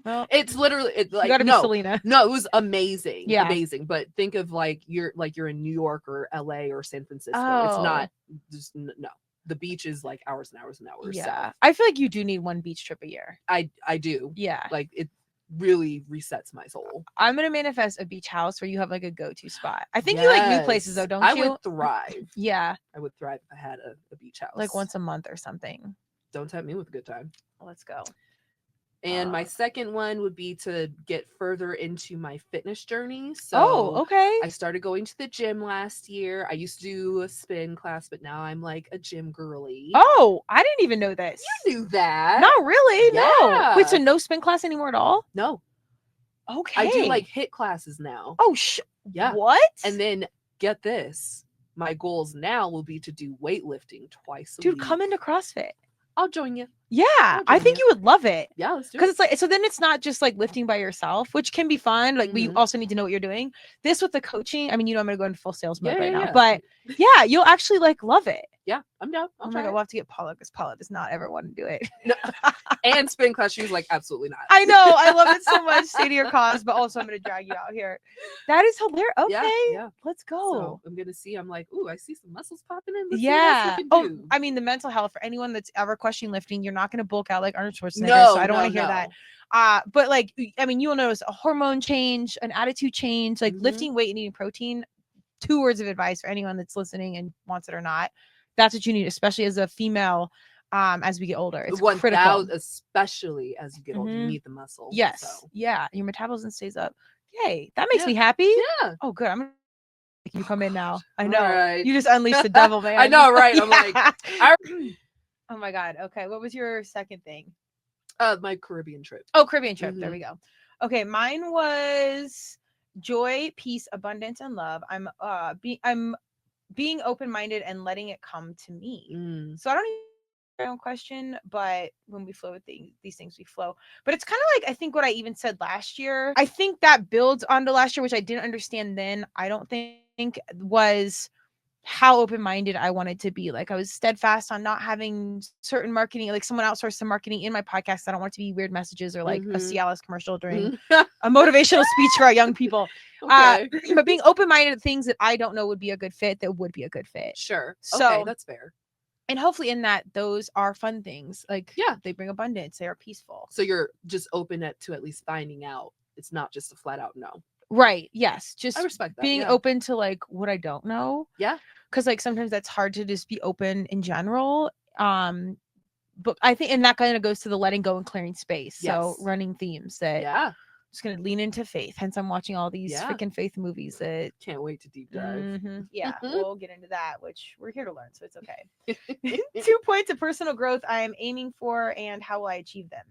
Well, it's literally like you gotta be Selena. No, it was amazing. Yeah. Amazing. But think of like you're in New York or LA or San Francisco. Oh. It's not just no. The beach is like hours and hours and hours. Yeah. So. I feel like you do need one beach trip a year. I do. Yeah. Like it really resets my soul. I'm gonna manifest a beach house where you have like a go-to spot. I think you like new places though, don't you? I would thrive. Yeah. I would thrive if I had a beach house. Like once a month or something. Don't tempt me with a good time. Let's go. And my second one would be to get further into my fitness journey. So okay. I started going to the gym last year. I used to do a spin class, but now I'm like a gym girly. Oh, I didn't even know this. You knew that. Not really. Yeah. No. Wait, so no spin class anymore at all? No. Okay. I do like HIIT classes now. Oh, yeah. What? And then get this. My goals now will be to do weightlifting twice a week. Dude, come into CrossFit. I'll join you. Yeah, I think you would love it. Yeah, let's do it. Because it's like, so then it's not just like lifting by yourself, which can be fun. Like, we also need to know what you're doing. This with the coaching, I mean, I'm going to go into full sales mode right now, but yeah, you'll actually like love it. Yeah, I'm down. Oh my God, we'll have to get Paula because Paula does not ever want to do it. No. And spin class, she was like, absolutely not. I know. I love it so much. Stay to your cause, but also I'm going to drag you out here. That is hilarious. Okay, yeah. Let's go. So I'm going to see. I'm like, ooh, I see some muscles popping in. Let's yeah. See what else we can do. I mean, the mental health for anyone that's ever questioning lifting, you're not going to bulk out like Arnold Schwarzenegger. No, so I don't want to hear that. But like, I mean, you will notice a hormone change, an attitude change, like lifting weight and eating protein. 2 words of advice for anyone that's listening and wants it or not. That's what you need, especially as a female. As we get older, it's critical. Especially as you get older, you need the muscle. Yes. So. Yeah. Your metabolism stays up. Yay. That makes me happy. Yeah. Oh, good. I'm gonna make you come in now. I know. Right. You just unleashed the devil, man. I know, right? I'm like, oh my God. Okay. What was your second thing? My Caribbean trip. Oh, Caribbean trip. There we go. Okay. Mine was joy, peace, abundance, and love. I'm being open-minded and letting it come to me. So I don't even my own question, but when we flow with these things, we flow. But it's kind of like, I think what I even said last year, I think that builds onto last year, which I didn't understand then. I don't think was how open-minded I wanted to be. Like I was steadfast on not having certain marketing, like someone outsourced some marketing in my podcast. I don't want it to be weird messages or like a Cialis commercial during a motivational speech for our young people. Okay. But being open-minded to things that I don't know would be a good fit, that would be a good fit. Sure. So okay, that's fair. And hopefully in that, those are fun things. Like, they bring abundance. They are peaceful. So you're just open to at least finding out. It's not just a flat out no. Right. Yes. Just I respect that. Being open to like what I don't know. Yeah. Because like sometimes that's hard to just be open in general. But I think, and that kind of goes to the letting go and clearing space. Yes. So running themes that just going to lean into faith. Hence I'm watching all these freaking faith movies that can't wait to deep dive. Yeah. We'll get into that, which we're here to learn. So it's okay. 2 points of personal growth I am aiming for, and how will I achieve them?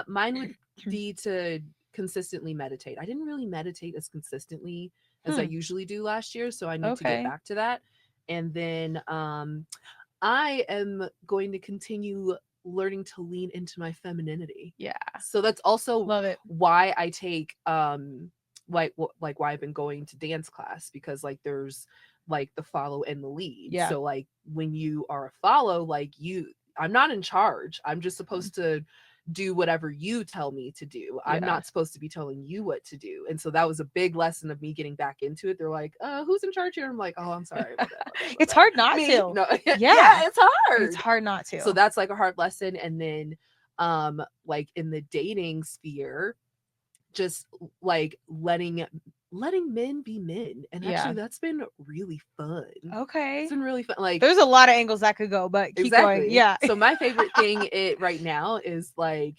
Mine would be to consistently meditate. I didn't really meditate as consistently as I usually do last year, so I need to get back to that. And then I am going to continue learning to lean into my femininity. Yeah. So that's also love it. Why I take why I've been going to dance class, because like there's like the follow and the lead. Yeah. So like when you are a follow, like I'm not in charge. I'm just supposed to do whatever you tell me to do. I'm not supposed to be telling you what to do. And so that was a big lesson of me getting back into it. They're like, who's in charge here? I'm like, oh, I'm sorry. It's hard not to. No. Yeah, it's hard. It's hard not to. So that's like a hard lesson. And then like in the dating sphere, just like letting letting men be men. And Yeah. actually that's been really fun. Okay. It's been really fun. Like, There's a lot of angles that could go, but keep going. Yeah. So my favorite thing right now is like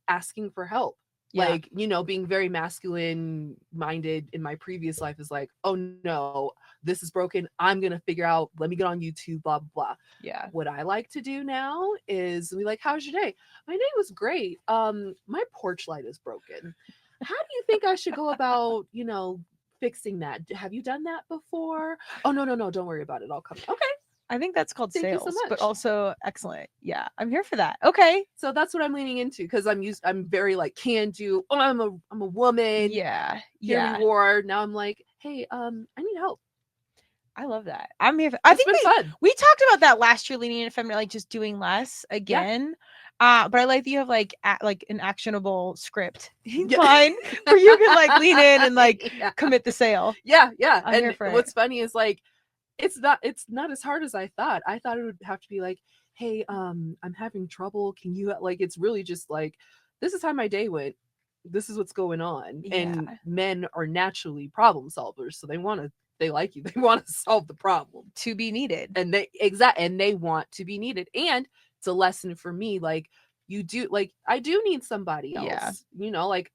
asking for help. Yeah. Like, you know, being very masculine minded in my previous life is like, oh no, this is broken. I'm gonna figure out, let me get on YouTube, blah blah blah. Yeah. What I like to do now is be like, how's your day? My day was great. My porch light is broken. How do you think I should go about, you know, fixing that? Have you done that before? Oh no, don't worry about it. I'll come. Okay. I think that's called Thank you so sales, but much. also excellent. Yeah, I'm here for that. Okay. So that's what I'm leaning into, because I'm very like can do. Oh, I'm a woman. Yeah. Here Yeah. we were. Now I'm like, hey, I need help. I love that. I'm here. I think fun. We talked about that last year, leaning into feminine, like just doing less again. But I like that you have like an actionable script line where you can like lean in and like commit the sale. Yeah. I'm And here for what's funny is like, it's not as hard as I thought. I thought it would have to be like, hey, I'm having trouble. Can you, like, it's really just like, this is how my day went. This is what's going on. And men are naturally problem solvers. So they like you. They want to solve the problem. To be needed. And they want to be needed. And it's a lesson for me. Like, I do need somebody else. Yeah. You know, like,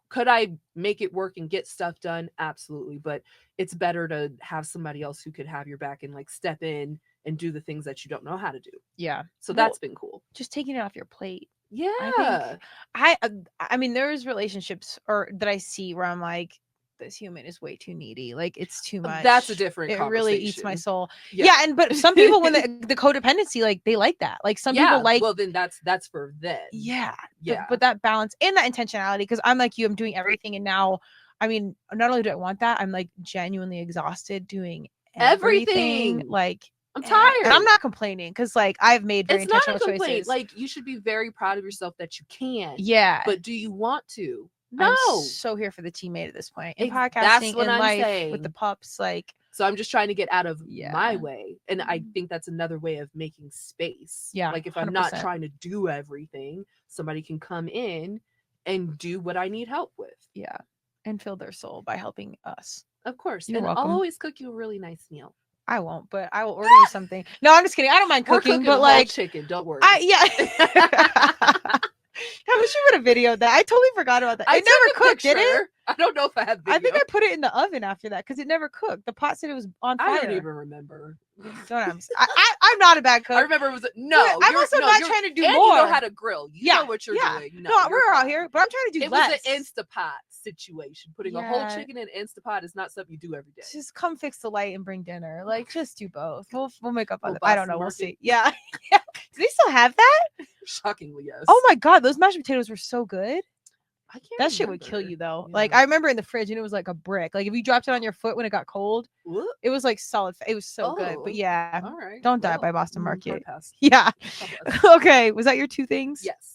could I make it work and get stuff done? Absolutely. But it's better to have somebody else who could have your back and like step in and do the things that you don't know how to do. Yeah. So that's been cool. Just taking it off your plate. Yeah. I mean, there's relationships that I see where I'm like, this human is way too needy. Like, it's too much. That's a different It really eats my soul. Yeah. But some people, when the codependency, like, they like that. Like, some people like. Well, then that's for them. Yeah. Yeah. But that balance and that intentionality, because I'm like you, I'm doing everything, and now, I mean, not only do I want that, I'm like genuinely exhausted doing everything. Like, I'm tired. And I'm not complaining, because like I've made very intentional choices. Like, you should be very proud of yourself that you can. Yeah. But do you want to? No. I'm so here for the teammate at this point. In podcasting, that's what in I'm life, saying. with the pups, like. So I'm just trying to get out of my way. And I think that's another way of making space. Yeah. Like, if I'm 100%. not trying to do everything, somebody can come in and do what I need help with. Yeah. And fill their soul by helping us. Of course. You're and welcome. I'll always cook you a really nice meal. I won't, but I will order you something. No, I'm just kidding. I don't mind cooking, but like chicken, don't worry. I wish you would have videoed that. I totally forgot about that. It never cooked, did it? I don't know if I have video. I think I put it in the oven after that because it never cooked. The pot said it was on fire. I don't even remember. I'm not a bad cook. I remember it was I'm also not trying to do and more. You know how to grill. You know what you're doing. No, we're out here, but I'm trying to do less. It was an Instapot situation. Putting a whole chicken in Instapot is not something you do every day. Just come fix the light and bring dinner. Like, just do both. We'll make up on it. Boston I don't know. Market. We'll see. Yeah. Do they still have that? Shockingly, yes. Oh my god, those mashed potatoes were so good. I can't. That shit would kill you though. Yeah. Like, I remember in the fridge and it was like a brick. Like, if you dropped it on your foot when it got cold, it was like solid. It was so good. But yeah, all right. Don't die by Boston Market. Pass. Yeah. Okay. Was that your two things? Yes.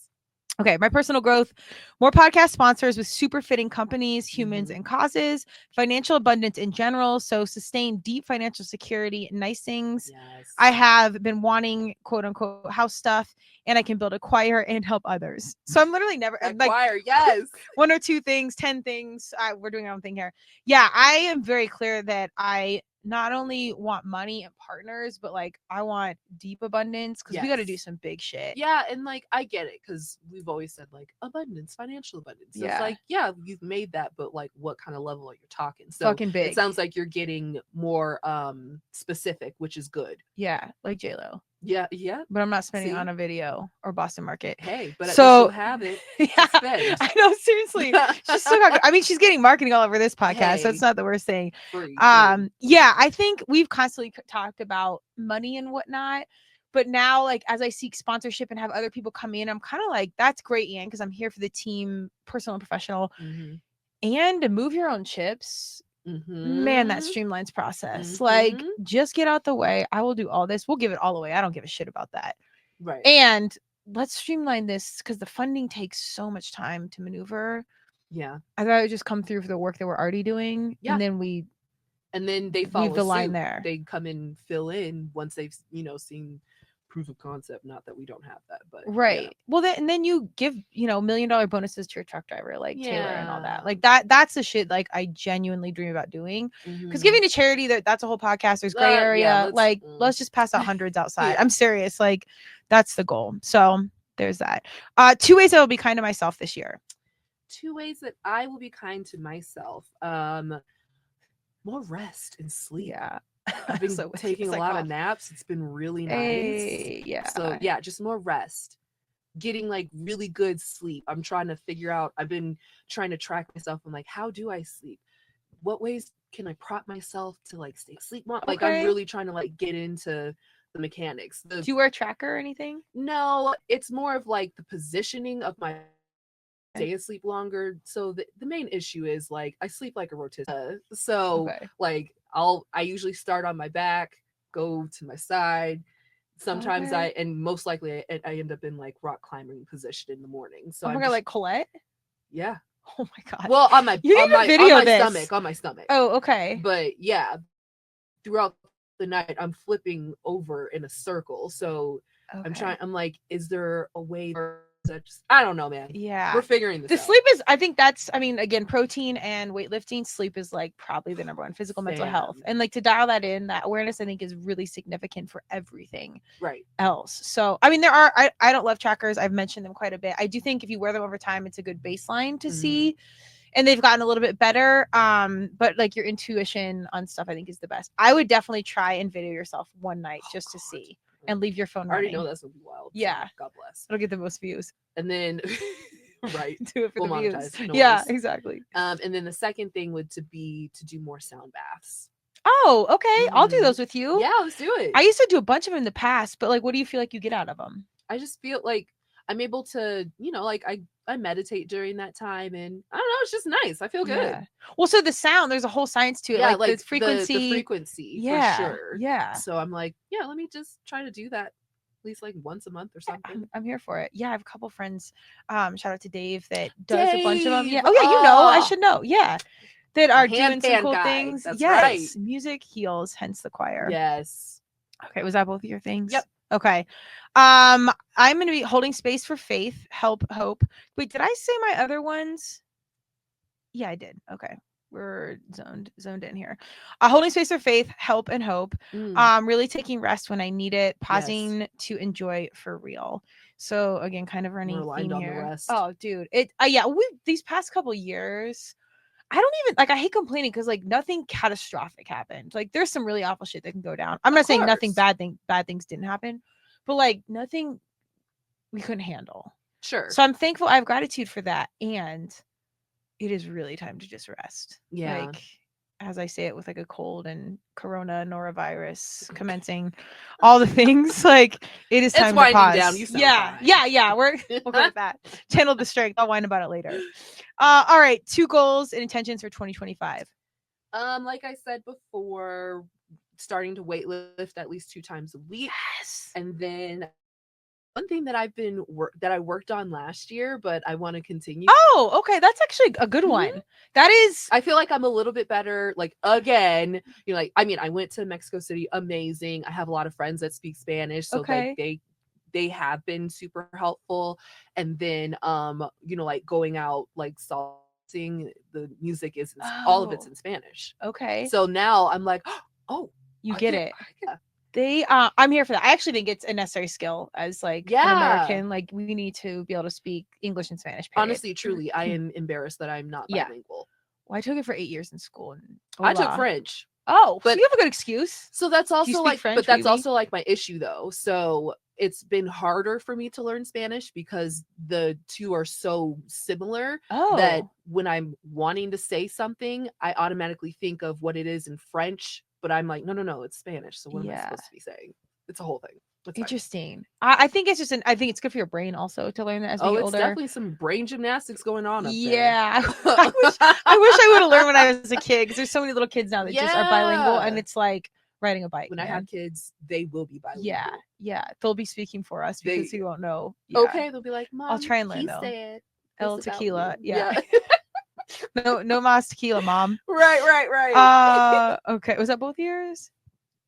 Okay, my personal growth, more podcast sponsors with super fitting companies, humans, and causes, financial abundance in general. So sustain deep financial security, nice things. Yes. I have been wanting quote unquote house stuff, and I can build a choir and help others. So I'm literally never like choir, yes. 1 or 2 things, 10 things. We're doing our own thing here. Yeah, I am very clear that I not only want money and partners, but like I want deep abundance, because we got to do some big shit. Yeah, and like I get it, because we've always said like abundance, financial abundance. So it's like, yeah, you've made that, but like what kind of level are you talking? So fucking big. It sounds like you're getting more specific, which is good. Yeah, like J-Lo. Yeah. But I'm not spending on a video or Boston Market. Hey, but so at least yeah, you'll have it. I know, seriously. She's still got, I mean, she's getting marketing all over this podcast. So that's not the worst thing. Free. Yeah, I think we've constantly talked about money and whatnot. But now, like, as I seek sponsorship and have other people come in, I'm kind of like, that's great, Ian, because I'm here for the team, personal and professional. And to move your own chips. Man, that streamlines process. Like, just get out the way. I will do all this. We'll give it all away. I don't give a shit about that. Right. And let's streamline this, because the funding takes so much time to maneuver. Yeah. I thought I would just come through for the work that we're already doing. Yeah. And then they follow the line suit. there. They come and fill in once they've, seen proof of concept. Not that we don't have that, but Right. yeah. Well, then and then you give, $1 million bonuses to your truck driver, like Taylor and all that. Yeah. Like that's the shit like I genuinely dream about doing. Because Mhm. giving to charity, that's a whole podcast. There's gray area. Yeah, let's just pass out hundreds outside. Yeah. I'm serious. Like that's the goal. So there's that. 2 ways I will be kind to myself this year. 2 ways that I will be kind to myself. More rest and sleep. Yeah. I've been So with taking you, a it's lot like, of naps. It's been really nice. Hey, yeah. So yeah, just more rest. Getting like really good sleep. I'm trying to figure out, I've been trying to track myself. I'm like, how do I sleep? What ways can I prop myself to like stay asleep more? Like I'm Okay. really trying to like get into the mechanics. Do you wear a tracker or anything? No, it's more of like the positioning of my stay asleep longer. So the main issue is like I sleep like a rotisserie. So Okay. like I usually start on my back, go to my side. Sometimes Okay. and most likely I end up in like rock climbing position in the morning. So Oh my I'm God, just, like Colette? yeah. Oh my God. Well, on my You need to video this. on my stomach. Oh, okay. But yeah, throughout the night I'm flipping over in a circle. So Okay. I'm like, is there a way that just, I don't know, man. Yeah. We're figuring this The out. sleep is, I think again, protein and weightlifting, sleep is like probably the number one physical mental health. Fam. And like to dial that in, that awareness, I think is really significant for everything Right. else. So, I mean, I don't love trackers. I've mentioned them quite a bit. I do think if you wear them over time, it's a good baseline to see. And they've gotten a little bit better. But like your intuition on stuff, I think is the best. I would definitely try and video yourself one night just to see and leave your phone I already running. know that's gonna be wild. Yeah. So God bless. It'll get the most views. And then right. Do it for We'll the monetize. views. No Yeah, worries. exactly. And then the second thing would be to do more sound baths. Oh, okay. I'll do those with you. Yeah, let's do it. I used to do a bunch of them in the past, but like, what do you feel like you get out of them? I just feel like I'm able to, like I meditate during that time, and I don't know, it's just nice. I feel good. Yeah. Well, so the sound, there's a whole science to it. Yeah, like the frequency. The frequency, Yeah, for sure. yeah. So I'm like, yeah, let me just try to do that at least like once a month or something. I'm here for it. Yeah, I have a couple friends. Shout out to Dave that does a bunch of them. Yeah. Dave! Oh yeah, I Oh! should know. Yeah. That are doing some Handpan cool guy. things. That's yes. right. Music heals, hence the choir. Yes. Okay, was that both of your things? Yep. Okay. I'm going to be holding space for faith, help, hope. Wait, did I say my other ones? Yeah, I did. Okay. We're zoned in here. Holding space for faith, help, and hope. Really taking rest when I need it, pausing to enjoy for real. So again, kind of running theme on here. the rest. Oh, dude. These past couple years, I don't even like, I hate complaining because like nothing catastrophic happened. Like there's some really awful shit that can go down. I'm not saying nothing bad things didn't happen, but like nothing we couldn't handle. Sure. So I'm thankful. I have gratitude for that. And it is really time to just rest. Yeah. Like, as I say it with like a cold and corona norovirus commencing, all the things, like it is time to pause. Down. You sound fine. Yeah. We'll go with that. Channel the strength. I'll whine about it later. All right. 2 goals and intentions for 2025. Like I said before, starting to weightlift at least 2 times a week. Yes. And then one thing that I worked on last year, but I want to continue. Oh, okay. That's actually a good one. That is. I feel like I'm a little bit better. Like, again, I went to Mexico City. Amazing. I have a lot of friends that speak Spanish. So like they have been super helpful. And then, like going out, like salsing, the music is, all of it's in Spanish. Okay. So now I'm like, oh, you get it. Yeah. I'm here for that. I actually think it's a necessary skill as like an American. Like we need to be able to speak English and Spanish. Period. Honestly, truly, I am embarrassed that I'm not bilingual. Well, I took it for 8 years in school. And I took French. Oh, but so you have a good excuse. So that's also like, French, but that's also like my issue though. So it's been harder for me to learn Spanish because the two are so similar that when I'm wanting to say something, I automatically think of what it is in French. But I'm like, no, it's Spanish. So what am I supposed to be saying? It's a whole thing. It's interesting. I think it's just I think it's good for your brain also to learn that as we get older. Definitely some brain gymnastics going on up there. Yeah. I wish I would have learned when I was a kid because there's so many little kids now that just are bilingual and it's like riding a bike. When I have kids, they will be bilingual. Yeah. They'll be speaking for us because we won't know. Yeah. Okay, they'll be like, Mom, I'll try and learn though. Said El tequila. Yeah. no mas tequila, Mom. Right. Okay. Was that both yours?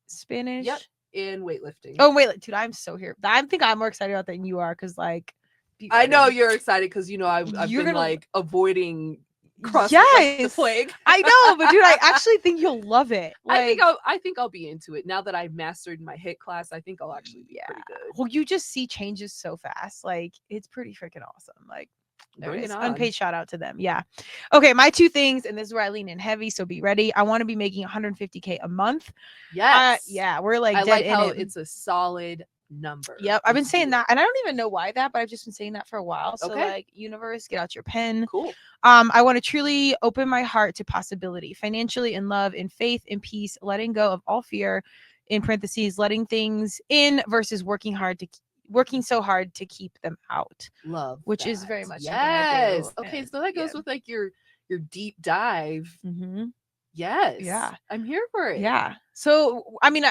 Spanish? Yep. in weightlifting. Oh wait, dude, I'm so here. I think I'm more excited about that than you are, because like, I know you're excited because I've You're been gonna- like avoiding CrossFit like the plague. I know, but dude, I actually think you'll love it. Like, I think I'll be into it now that I've mastered my HIIT class. I think I'll actually be pretty good. well, you just see changes so fast. Like, it's pretty freaking awesome. Like, there Bring it it is. on. Unpaid shout out to them. Yeah. Okay, my 2 things, and this is where I lean in heavy, so be ready. I want to be making 150K a month. Yes. Yeah, we're like I dead like in how it. it's a solid number. Yep, I've been Let's saying do that, and I don't even know why that, but I've just been saying that for a while. So Okay. like, universe, get out your pen. it. Cool. I want to truly open my heart to possibility, financially, in love, in faith, in peace, letting go of all fear, in parentheses, letting things in versus working so hard to keep them out. Love. Which is that. very much something I do, Yes. Okay, and so that goes with like your deep dive. Mm-hmm. Yes. Yeah. I'm here for it. Yeah. So, I mean,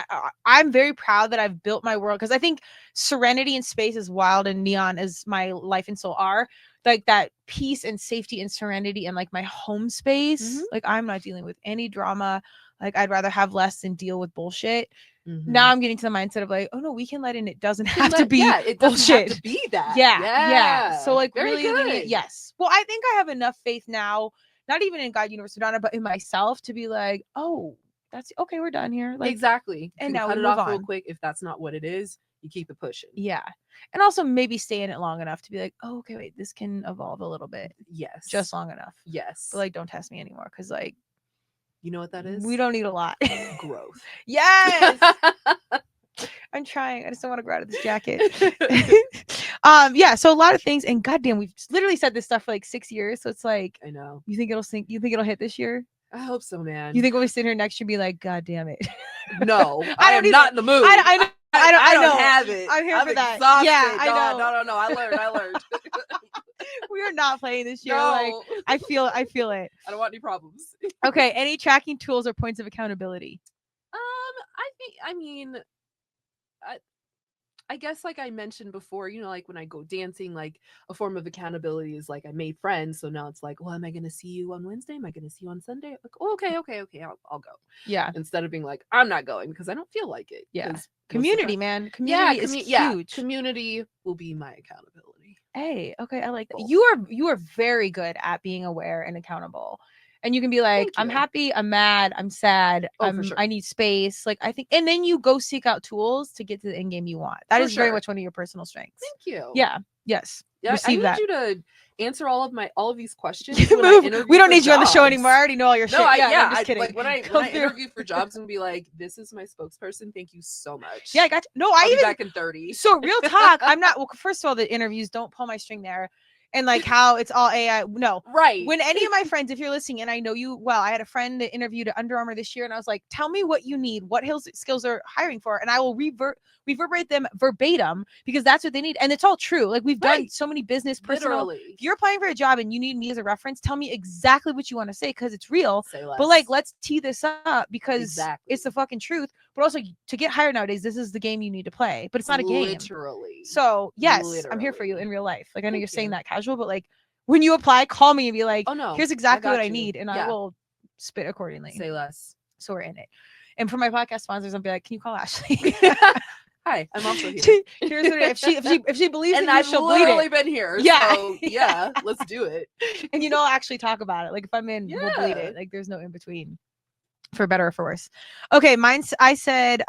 I'm very proud that I've built my world, because I think serenity and space, as wild and neon as my life and soul are, like that peace and safety and serenity and like my home space. Mhm. Like, I'm not dealing with any drama. Like, I'd rather have less than deal with bullshit. Mhm. Now I'm getting to the mindset of like, oh no, we can let in. It doesn't Can have to let- be yeah, it doesn't bullshit. have to be that. Yeah. So like, Very really leaning in- good. yes. Well, I think I have enough faith now, not even in God, universe, Madonna, but in myself, to be like, oh, that's okay. We're done here. Like, exactly. You and can now cut we it move off real on. quick. If that's not what it is, you keep it pushing. yeah. And also maybe stay in it long enough to be like, oh, okay, wait, this can evolve a little bit, Yes. just long enough. Yes. But like, don't test me anymore, because like, you know what that is? we don't need a lot. growth. Yes. I'm trying. I just don't want to grow out of this jacket. Yeah. So a lot of things, and goddamn, we've literally said this stuff for like 6 years. So it's like, I know. you think it'll sink? You think it'll hit this year? I hope so, man. You think when we sit here next year, be like, God damn it? No, I I don't am not either. in the mood. I know. I know. don't have it. I'm here for that. Exhausted. Yeah, I No, know. No. I learned. We are not playing this year. No. Like, I feel it. I don't want any problems. Okay. Any tracking tools or points of accountability? I guess like I mentioned before, like when I go dancing, like a form of accountability is like I made friends. So now it's like, well, am I going to see you on Wednesday? Am I going to see you on Sunday? Like, oh, okay. I'll go. Yeah. Instead of being like, I'm not going because I don't feel like it. Yeah. 'Cause Community, man. Community is huge. Community will be my accountability. Hey, okay, I like that. Both. You are very good at being aware and accountable. And you can be like, Thank I'm you. happy, I'm mad, I'm sad, Oh, for sure. I need space. Like, I think, and then you go seek out tools to get to the end game you want. That For is very sure. much one of your personal strengths. Thank you. Yeah. Yes. Yeah, I Receive need that. you to answer all of these questions. You when I move. interview We don't for need you on the show jobs. anymore. I already know all your shit. No, I'm just kidding. like when I Go through. interview for jobs and be like, "This is my spokesperson. Thank you so much." Yeah, I got you. No, I'll I be even back in 30. So real talk, I'm not. Well, first of all, the interviews, don't pull my string there, and like how it's all AI. No, Right. when any of my friends, if you're listening, and I know you well, I had a friend that interviewed at Under Armour this year, and I was like, tell me what you need, what skills they're hiring for, and I will reverberate them verbatim, because that's what they need, and it's all true. Like, we've done Right. so many business personal. Literally. If you're applying for a job and you need me as a reference, tell me exactly what you want to say, because it's real. Say less. But like, let's tee this up, because Exactly. it's the fucking truth. But also, to get hired nowadays, this is the game you need to play. But it's not a game. Literally. So yes, I'm here for you Literally. in real life. Like, I know Thank you're saying you. that casual, but like, when you apply, call me and be like, Oh no, here's exactly what got I you. need, and I Yeah. will spit accordingly. Say less. So we're in it. And for my podcast sponsors, I'll be like, can you call Ashley? Hi, I'm also here. Here's what if she believes And in you, I've she'll bleed literally it. been here. Yeah. So yeah, let's do it. And I'll actually talk about it. Like, if I'm in, we'll bleed Yeah. it. Like, there's no in between. For better or for worse. Okay, I said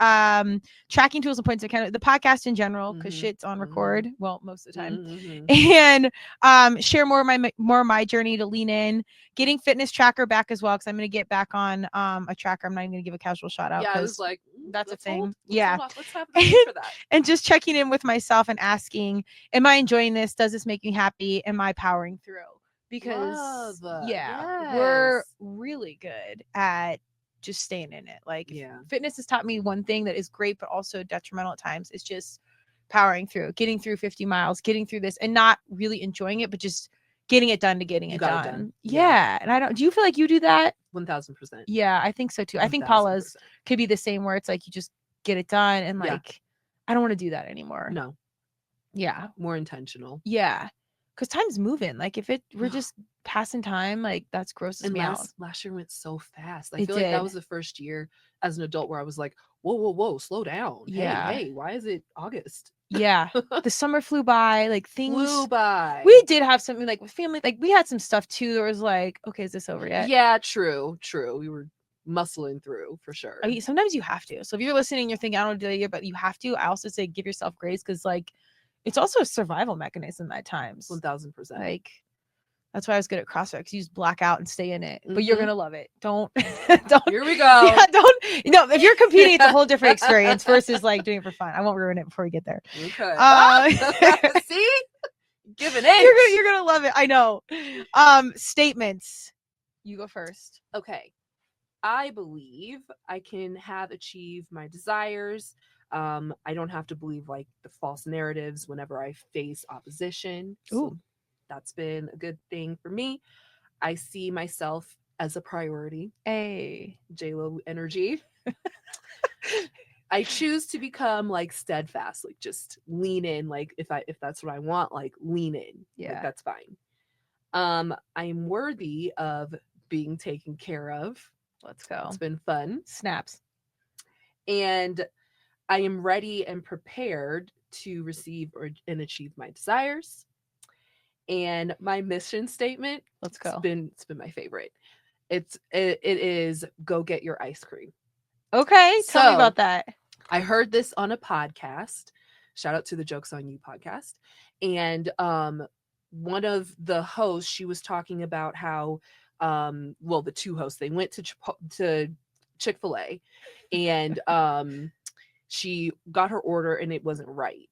tracking tools and points of account, the podcast in general, because Mhm. shit's on record. Well, most of the time. Mhm. And share more of my journey to lean in, getting fitness tracker back as well, because I'm going to get back on a tracker. I'm not even going to give a casual shout out. Yeah, I was like, that's a let's thing. hold- let's Yeah. hold off. Let's have a day for that. and just checking in with myself and asking, am I enjoying this? Does this make me happy? Am I powering through? Because we're Yes. really good at just staying in it. Like, Yeah. fitness has taught me one thing that is great, but also detrimental at times. It's just powering through, getting through 50 miles, getting through this, and not really enjoying it, but just getting it done to getting You it got done. it done. Yeah. And do you feel like you do that? 1000%. Yeah, I think so too. I think Paula's 1000%. could be the same, where it's like, you just get it done, and Yeah. like, I don't want to do that anymore. No, Yeah. more intentional. Yeah. Because time's moving. Like, if we're just passing time, like, that's grosses And me out. last year went so fast. I It feel like did. that was the first year as an adult where I was like, whoa, slow down. Yeah. Hey, why is it August? Yeah. The summer flew by, like things Flew by. we did have something like with family, like we had some stuff too. There was like, okay, is this over yet? Yeah, true. We were muscling through for sure. I mean, sometimes you have to. So if you're listening, you're thinking, I don't do it yet, but you have to. I also say give yourself grace because like it's also a survival mechanism at times. 1000%. Like that's why I was good at CrossFit because you just black out and stay in it. But you're gonna love it. Don't Here we go. Yeah, don't if you're competing, it's a whole different experience versus like doing it for fun. I won't ruin it before we get there. Okay. See? Give an inch. You're gonna love it. I know. Statements. You go first. Okay. I believe I can achieve my desires. I don't have to believe like the false narratives whenever I face opposition. So that's been a good thing for me. I see myself as a priority. Hey, J-Lo energy. I choose to become like steadfast, like just lean in. Like if that's what I want, like lean in. Yeah, like, that's fine. I am worthy of being taken care of. Let's go. It's been fun. Snaps. And I am ready and prepared to receive and achieve my desires. And my mission statement, let's go. It's been my favorite. It is go get your ice cream. Okay, tell me about that. I heard this on a podcast. Shout out to the Jokes on You podcast. And one of the hosts, she was talking about how the two hosts, they went to Chick-fil-A and she got her order and it wasn't right.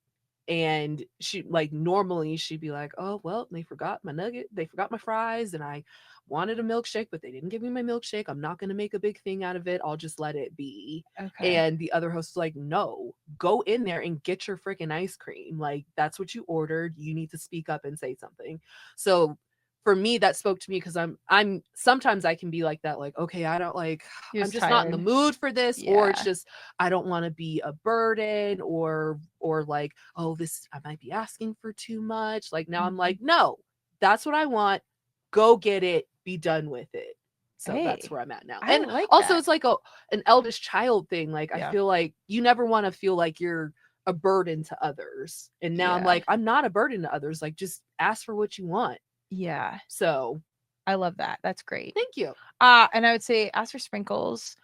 And she like normally she'd be like, oh well, they forgot my nugget, they forgot my fries, and I wanted a milkshake, but they didn't give me my milkshake. I'm not gonna make a big thing out of it. I'll just let it be. Okay. And the other host was like, no, go in there and get your freaking ice cream. Like that's what you ordered. You need to speak up and say something. So for me, that spoke to me because I'm sometimes I can be like that, like, okay, I don't like, I'm just not in the mood for this, or it's just I don't want to be a burden, or like, oh, this I might be asking for too much. Like now I'm like, no, that's what I want. Go get it, be done with it. So that's where I'm at now. And like also that. It's like an eldest child thing. Like I feel like you never want to feel like you're a burden to others. And now I'm like, I'm not a burden to others. Like just ask for what you want. Yeah. So I love that. That's great. Thank you. And I would say ask for sprinkles,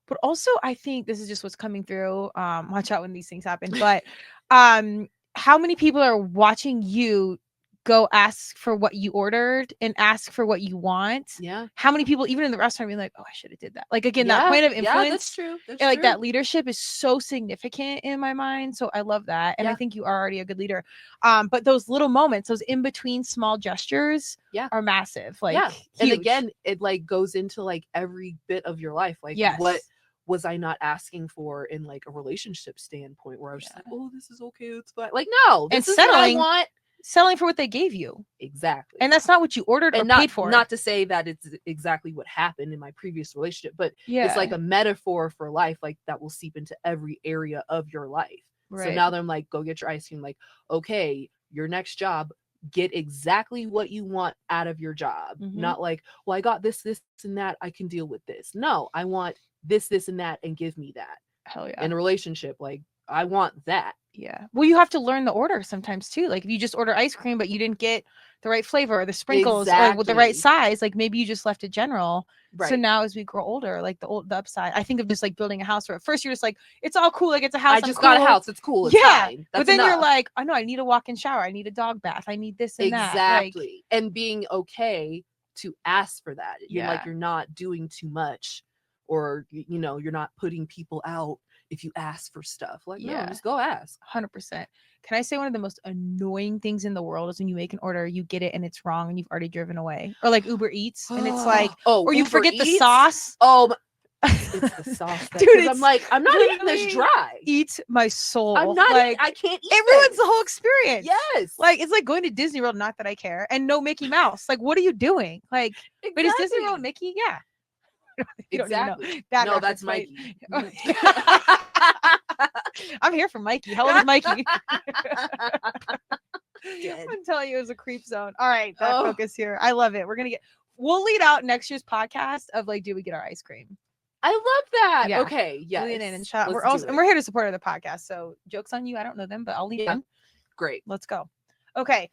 but also I think this is just what's coming through. Watch out when these things happen. But how many people are watching you go ask for what you ordered and ask for what you want? Yeah. How many people, even in the restaurant, be like, oh, I should have did that. Like again, that point of influence. Yeah, that's true. And like that leadership is so significant in my mind. So I love that. And I think you are already a good leader. But those little moments, those in between small gestures are massive. Like huge. And again, it like goes into like every bit of your life. Like what was I not asking for in like a relationship standpoint where I was just like, oh, this is okay, it's fine. Like, no, this is what I want. Selling for what they gave you. Exactly. And that's not what you ordered or paid for. Not to say that it's exactly what happened in my previous relationship, but it's like a metaphor for life, like that will seep into every area of your life. Right. So now they're like, go get your ice cream. Like, okay, your next job, get exactly what you want out of your job. Not like, well, I got this, and that, I can deal with this. No, I want this, and that, and give me that. Hell yeah. In a relationship, like, I want that. Yeah. Well, you have to learn the order sometimes too. Like if you just order ice cream, but you didn't get the right flavor or the sprinkles or with the right size, like maybe you just left it general. Right. So now as we grow older, like the upside, I think of just like building a house where at first you're just like, it's all cool. Like it's a house. I just got a house. It's cool. It's fine. But then you're like, I know I need a walk-in shower. I need a dog bath. I need this and that. Exactly. Like, and being okay to ask for that. You're like, you're not doing too much, or, you know, you're not putting people out if you ask for stuff. Like, no, just go ask. 100%. Can I say one of the most annoying things in the world is when you make an order, you get it and it's wrong and you've already driven away, or like Uber Eats and it's like, or you forget the sauce. Oh, it's the sauce, dude. I'm like, I'm not eating this dry. Eat my soul. I'm not. Like, I can't eat. It ruins the whole experience. Yes. Like it's like going to Disney World. Not that I care. And no Mickey Mouse. Like, what are you doing? Like, but is Disney World Mickey? Yeah. You exactly. That no, that's Mikey. I'm here for Mikey. How old is Mikey? I'm telling you, it was a creep zone. All right, that focus here. I love it. We'll lead out next year's podcast of like, do we get our ice cream? I love that. Yeah. Okay. Yeah. Lean in and shout. Let's We're do also, it. and we're here to support the podcast. So jokes on you. I don't know them, but I'll lean in. Great. Let's go. Okay.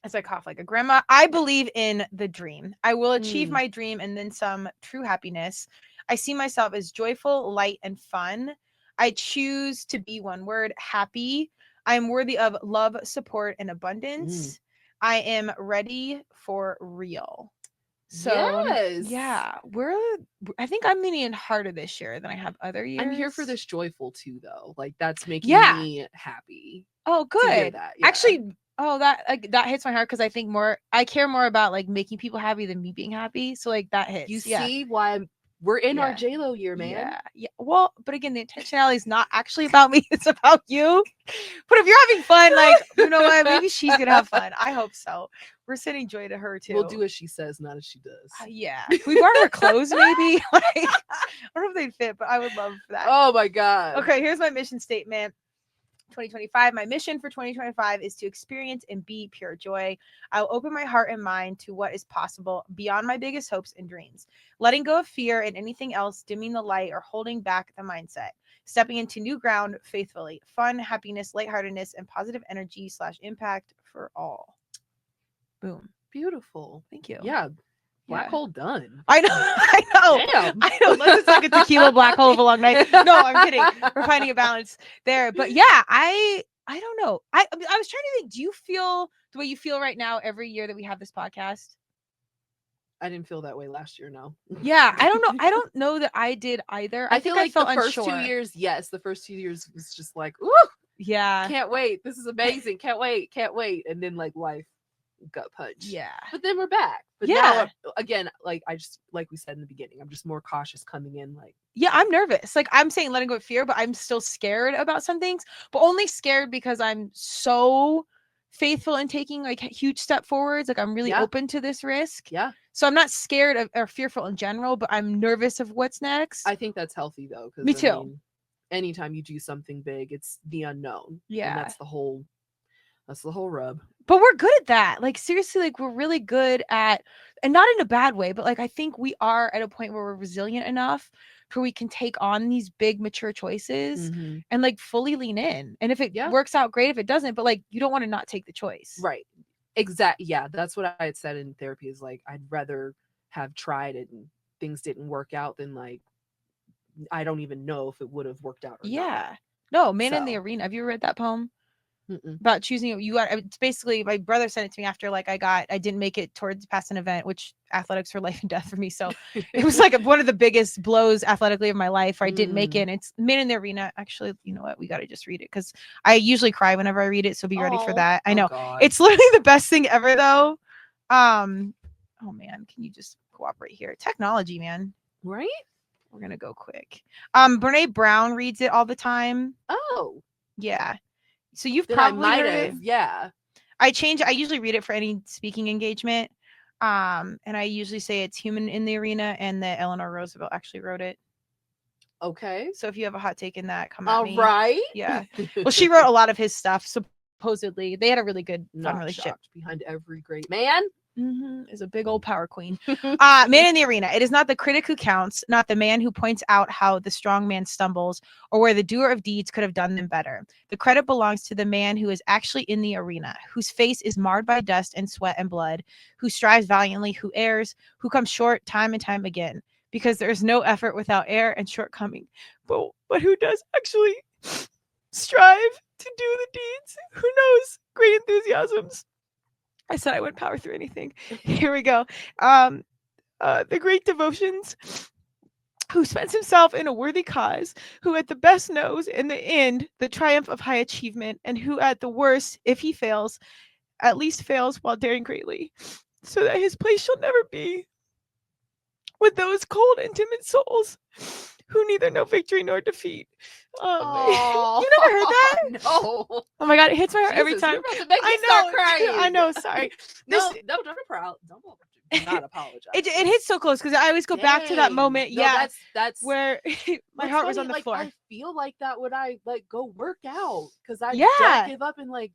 As I cough like a grandma, I believe in the dream. I will achieve my dream and then some true happiness. I see myself as joyful, light, and fun. I choose to be one word, happy. I am worthy of love, support, and abundance. I am ready for real. So Yes. yeah, I think I'm leaning harder this year than I have other years. I'm here for this joyful too, though. Like that's making me happy. Oh, To hear good. that. Yeah. Actually, that hits my heart because I care more about like making people happy than me being happy. So like that hits. You see why we're in our JLo year, man. Yeah. Well, but again, the intentionality is not actually about me. It's about you. But if you're having fun, like, you know what? Maybe she's going to have fun. I hope so. We're sending joy to her too. We'll do as she says, not as she does. Yeah. Can we borrow her clothes maybe? Like, I don't know if they'd fit, but I would love that. Oh my God. Okay. Here's my mission statement. 2025. My mission for 2025 is to experience and be pure joy. I'll open my heart and mind to what is possible beyond my biggest hopes and dreams, letting go of fear and anything else dimming the light or holding back the mindset, stepping into new ground faithfully, fun, happiness, lightheartedness, and positive energy / impact for all. Boom. Beautiful. Thank you. Yeah. Black hole done. I know. Damn. I know. Unless it's like a tequila black hole of a long night. No, I'm kidding. We're finding a balance there. But yeah, I don't know. I was trying to think, do you feel the way you feel right now every year that we have this podcast? I didn't feel that way last year, no. Yeah, I don't know. I don't know that I did either. I feel like felt the first unsure. 2 years, yes. The first 2 years was just like, ooh, yeah. can't wait. This is amazing. Can't wait. Can't wait. And then like life gut punch. Yeah. But then we're back. But now, again, like we said in the beginning, I'm just more cautious coming in. Like, yeah, I'm nervous. Like I'm saying letting go of fear, but I'm still scared about some things, but only scared because I'm so faithful in taking like huge step forwards. Like I'm really open to this risk. Yeah. So I'm not scared of or fearful in general, but I'm nervous of what's next. I think that's healthy though. Me too. I mean, anytime you do something big, it's the unknown. Yeah. And that's the whole rub. But we're good at that. Like seriously, like we're really good at, and not in a bad way, but like I think we are at a point where we're resilient enough where we can take on these big mature choices and like fully lean in. And if it works out, great. If it doesn't, but like you don't want to not take the choice. Right. Exactly. Yeah. That's what I had said in therapy is like, I'd rather have tried it and things didn't work out than like, I don't even know if it would have worked out or not. No, Man in the Arena. Have you read that poem? About choosing it's basically my brother sent it to me after like I didn't make it towards past an event, which athletics were life and death for me. So it was like one of the biggest blows athletically of my life where I didn't make it. And it's Man in the Arena. Actually, you know what? We got to just read it because I usually cry whenever I read it. So be ready for that. I know it's literally the best thing ever though. Oh man, can you just cooperate here? Technology, man. Right? We're going to go quick. Brene Brown reads it all the time. Oh. Yeah. So you've probably heard it. Yeah. I usually read it for any speaking engagement. And I usually say it's Human in the Arena and that Eleanor Roosevelt actually wrote it. Okay. So if you have a hot take in that, come at me. All right. Yeah. Well, she wrote a lot of his stuff. Supposedly, they had a really good fun relationship. Behind every great man is a big old power queen. Man in the Arena. It is not the critic who counts, not the man who points out how the strong man stumbles or where the doer of deeds could have done them better. The credit belongs to the man who is actually in the arena, whose face is marred by dust and sweat and blood, who strives valiantly, who errs, who comes short time and time again, because there is no effort without error and shortcoming. But who does actually strive to do the deeds? Who knows? Great enthusiasms. I said I wouldn't power through anything. Here we go. The great devotions, who spends himself in a worthy cause, who at the best knows in the end the triumph of high achievement, and who at the worst, if he fails, at least fails while daring greatly, so that his place shall never be with those cold and timid souls who neither know victory nor defeat. You never heard that? No. Oh my God, it hits my heart every time. You're about to make me start crying. I know. Sorry. No, don't not apologize. It hits so close because I always go back to that moment. No, yeah, that's where my heart was on the floor. I feel like that when I like go work out because I don't give up and like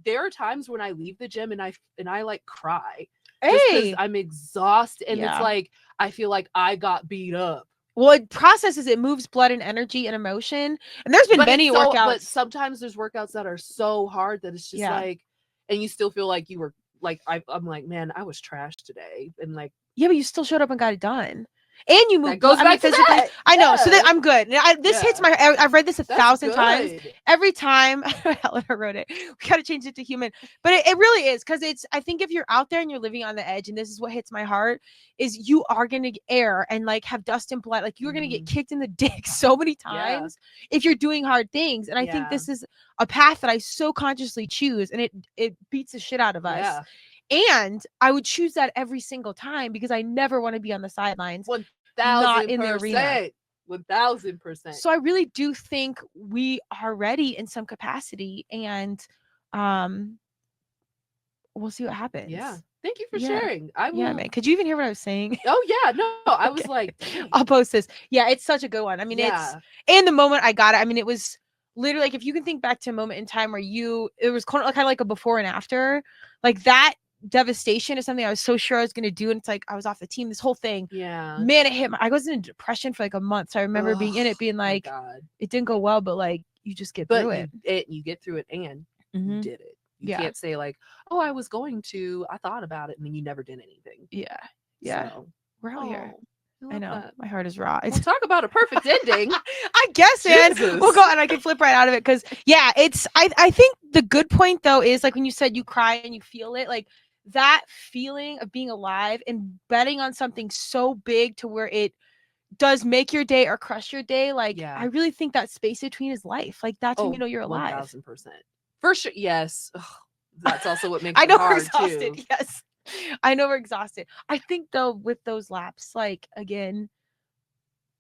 there are times when I leave the gym and I like cry just because Hey. I'm exhausted, and Yeah. it's like I feel like I got beat up. Well, it processes, it moves blood and energy and emotion. And there's been But many it's so, workouts. but sometimes there's workouts that are so hard that it's just Yeah. like, and you still feel like you were like, I'm like, man, I was trash today, and like Yeah, but you still showed up and got it done. And you moved. that goes I mean, back to physically. that. I know. So Yeah. I'm good. This hits Yeah. my. I've read this a That's 1,000 times. good. Every time Helena wrote it, we gotta change it to human. But it really is, because it's. I think if you're out there and you're living on the edge, and this is what hits my heart, is you are gonna air and like have dust and blood. Like you're gonna get kicked in the dick so many times if you're doing hard things. And I think this is a path that I so consciously choose, and it beats the shit out of us. Yeah. And I would choose that every single time because I never want to be on the sidelines. 1,000%. in the arena. 1,000%. So I really do think we are ready in some capacity, and we'll see what happens. Yeah. Thank you for Yeah. sharing. I will. Yeah, man. Could you even hear what I was saying? Oh yeah, no, I was like, dang. I'll post this. Yeah, it's such a good one. I mean, it's in the moment I got it. I mean, it was literally like, if you can think back to a moment in time where it was kind of like a before and after, like that devastation is something I was so sure I was going to do. And it's like, I was off the team, this whole thing. Yeah. Man, it hit I was in a depression for like a month. So I remember being in it, being like, it didn't go well, but like, you just get through it. You get through it, and you did it. You can't say like, oh, I was going to, I thought about it, and then you never did anything. Yeah. Yeah. So, we're out here. I know. that. My heart is raw. We'll talk about a perfect ending. I guess, man. Jesus. We'll go, and I can flip right out of it. Cause yeah, it's, I think the good point though is like when you said you cry and you feel it, like that feeling of being alive and betting on something so big to where it does make your day or crush your day. Like, I really think that space between is life. Like that's when you know you're alive. 1,000%. For sure. Yes. Ugh, that's also what makes I know it hard we're exhausted. too. Yes. I know we're exhausted. I think though, with those laps, like again,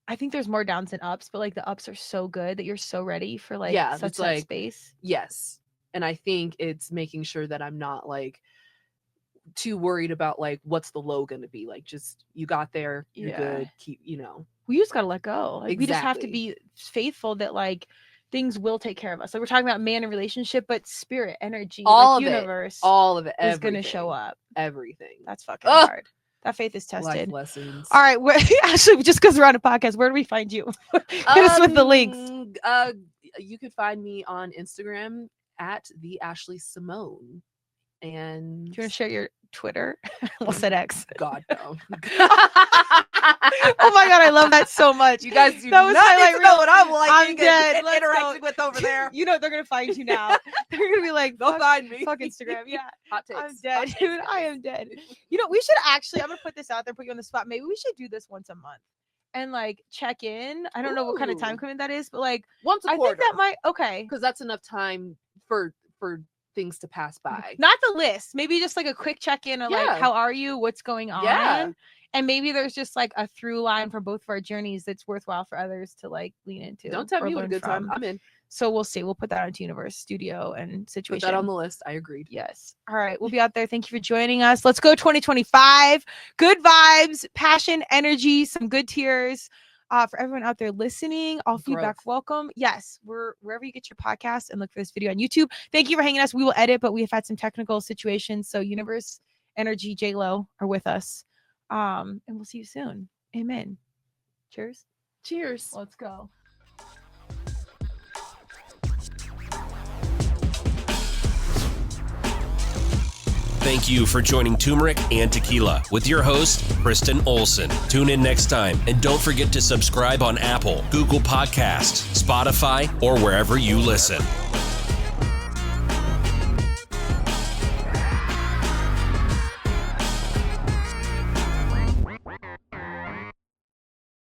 I think there's more downs than ups, but like the ups are so good that you're so ready for like such that space. Yes. And I think it's making sure that I'm not like too worried about like what's the low going to be. Like, just you got there, you're good. Keep, we just got to let go. Like, we just have to be faithful that like things will take care of us. Like we're talking about man and relationship, but spirit, energy, all like of universe, all of it is going to show up. Everything. That's fucking hard. That faith is tested. Life lessons. All right. Actually, just because we're on a podcast, where do we find you? Hit us with the links. You could find me on Instagram at the Ashley Simone. And do you want to share your Twitter? We'll set X. God, no. Oh my God, I love that so much. You guys do that was not need to know what I'm like. I'm dead. And interacting with over there. You know they're gonna find you now. They're gonna be like, they'll find me. Fuck Instagram. Yeah. Hot takes. I'm dead, dude. I am dead. You know, we should actually, I'm gonna put this out there, put you on the spot. Maybe we should do this once a month and like check in. I don't know what kind of time commitment that is, but like once a quarter. I think that might because that's enough time for things to pass by. Not the list. Maybe just like a quick check-in of like, how are you? What's going on? Yeah. And maybe there's just like a through line for both of our journeys that's worthwhile for others to like lean into. Don't tell me what a good time. I'm in. So we'll see. We'll put that onto Universe Studio and situation. Put that on the list. I agreed. Yes. All right. We'll be out there. Thank you for joining us. Let's go 2025. Good vibes, passion, energy, some good tears. For everyone out there listening, all feedback welcome. Yes, we're wherever you get your podcast, and look for this video on YouTube. Thank you for hanging us. We will edit, but we have had some technical situations. So Universe, Energy, J-Lo are with us. And we'll see you soon. Amen. Cheers. Cheers. Let's go. Thank you for joining Turmeric and Tequila with your host, Kristen Olson. Tune in next time, and don't forget to subscribe on Apple, Google Podcasts, Spotify, or wherever you listen.